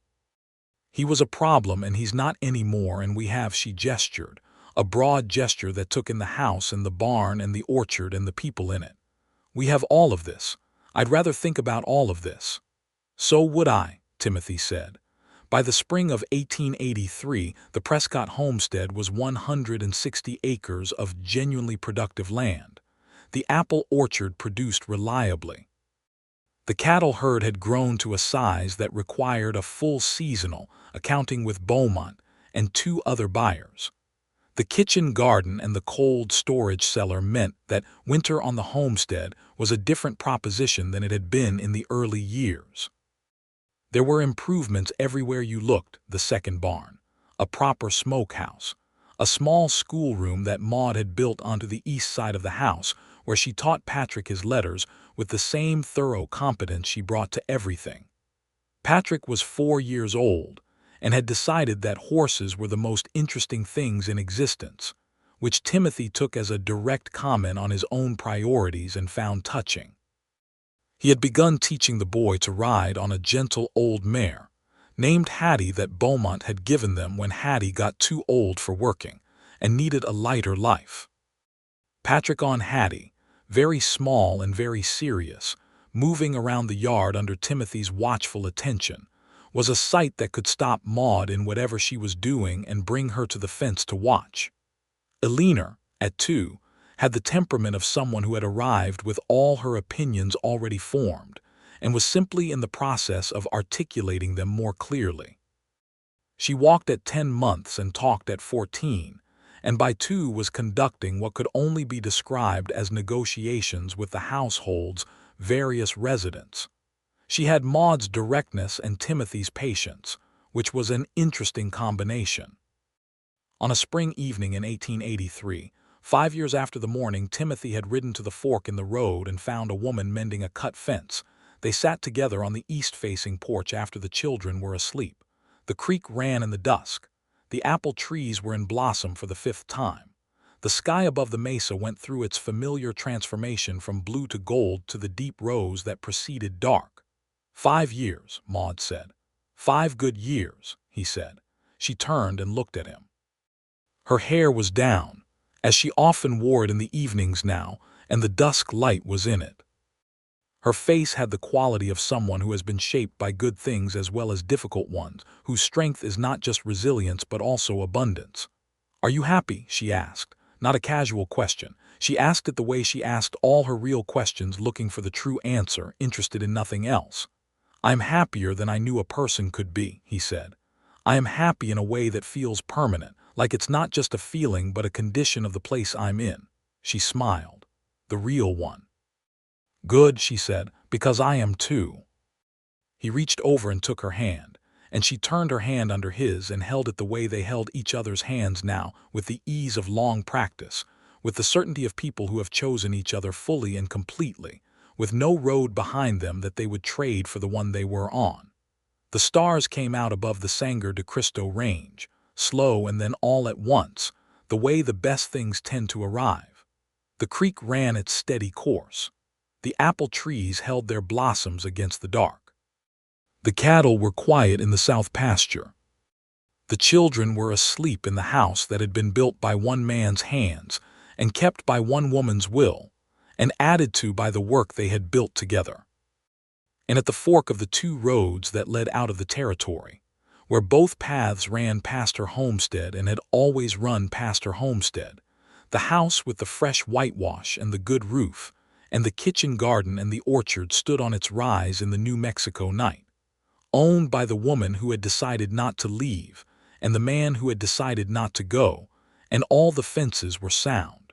"He was a problem and he's not anymore, and we have," she gestured, a broad gesture that took in the house and the barn and the orchard and the people in it. "We have all of this. I'd rather think about all of this." "So would I," Timothy said. By the spring of 1883, the Prescott homestead was 160 acres of genuinely productive land. The apple orchard produced reliably. The cattle herd had grown to a size that required a full seasonal accounting with Beaumont and two other buyers. The kitchen garden and the cold storage cellar meant that winter on the homestead was a different proposition than it had been in the early years. There were improvements everywhere you looked: the second barn, a proper smokehouse, a small schoolroom that Maude had built onto the east side of the house, where she taught Patrick his letters with the same thorough competence she brought to everything. Patrick was 4 years old and had decided that horses were the most interesting things in existence, which Timothy took as a direct comment on his own priorities and found touching. He had begun teaching the boy to ride on a gentle old mare, named Hattie, that Beaumont had given them when Hattie got too old for working and needed a lighter life. Patrick on Hattie, very small and very serious, moving around the yard under Timothy's watchful attention, was a sight that could stop Maude in whatever she was doing and bring her to the fence to watch. Eleanor, at 2, had the temperament of someone who had arrived with all her opinions already formed and was simply in the process of articulating them more clearly. She walked at 10 months and talked at 14, and by 2 was conducting what could only be described as negotiations with the household's various residents. She had Maude's directness and Timothy's patience, which was an interesting combination. On a spring evening in 1883, 5 years after the morning Timothy had ridden to the fork in the road and found a woman mending a cut fence, they sat together on the east-facing porch after the children were asleep. The creek ran in the dusk. The apple trees were in blossom for the 5th time. The sky above the mesa went through its familiar transformation from blue to gold to the deep rose that preceded dark. 5 years, Maude said. 5 good years, he said. She turned and looked at him. Her hair was down, as she often wore it in the evenings now, and the dusk light was in it. Her face had the quality of someone who has been shaped by good things as well as difficult ones, whose strength is not just resilience but also abundance. "Are you happy?" she asked. Not a casual question. She asked it the way she asked all her real questions, looking for the true answer, interested in nothing else. "I'm happier than I knew a person could be," he said. "I am happy in a way that feels permanent, like it's not just a feeling but a condition of the place I'm in." She smiled. "The real one." "Good," she said, "because I am too." He reached over and took her hand, and she turned her hand under his and held it the way they held each other's hands now, with the ease of long practice, with the certainty of people who have chosen each other fully and completely, with no road behind them that they would trade for the one they were on. The stars came out above the Sangre de Cristo range, slow and then all at once, the way the best things tend to arrive. The creek ran its steady course. The apple trees held their blossoms against the dark. The cattle were quiet in the south pasture. The children were asleep in the house that had been built by one man's hands and kept by one woman's will, and added to by the work they had built together. And at the fork of the 2 roads that led out of the territory, where both paths ran past her homestead and had always run past her homestead, the house with the fresh whitewash and the good roof, and the kitchen garden and the orchard stood on its rise in the New Mexico night, owned by the woman who had decided not to leave and the man who had decided not to go, and all the fences were sound.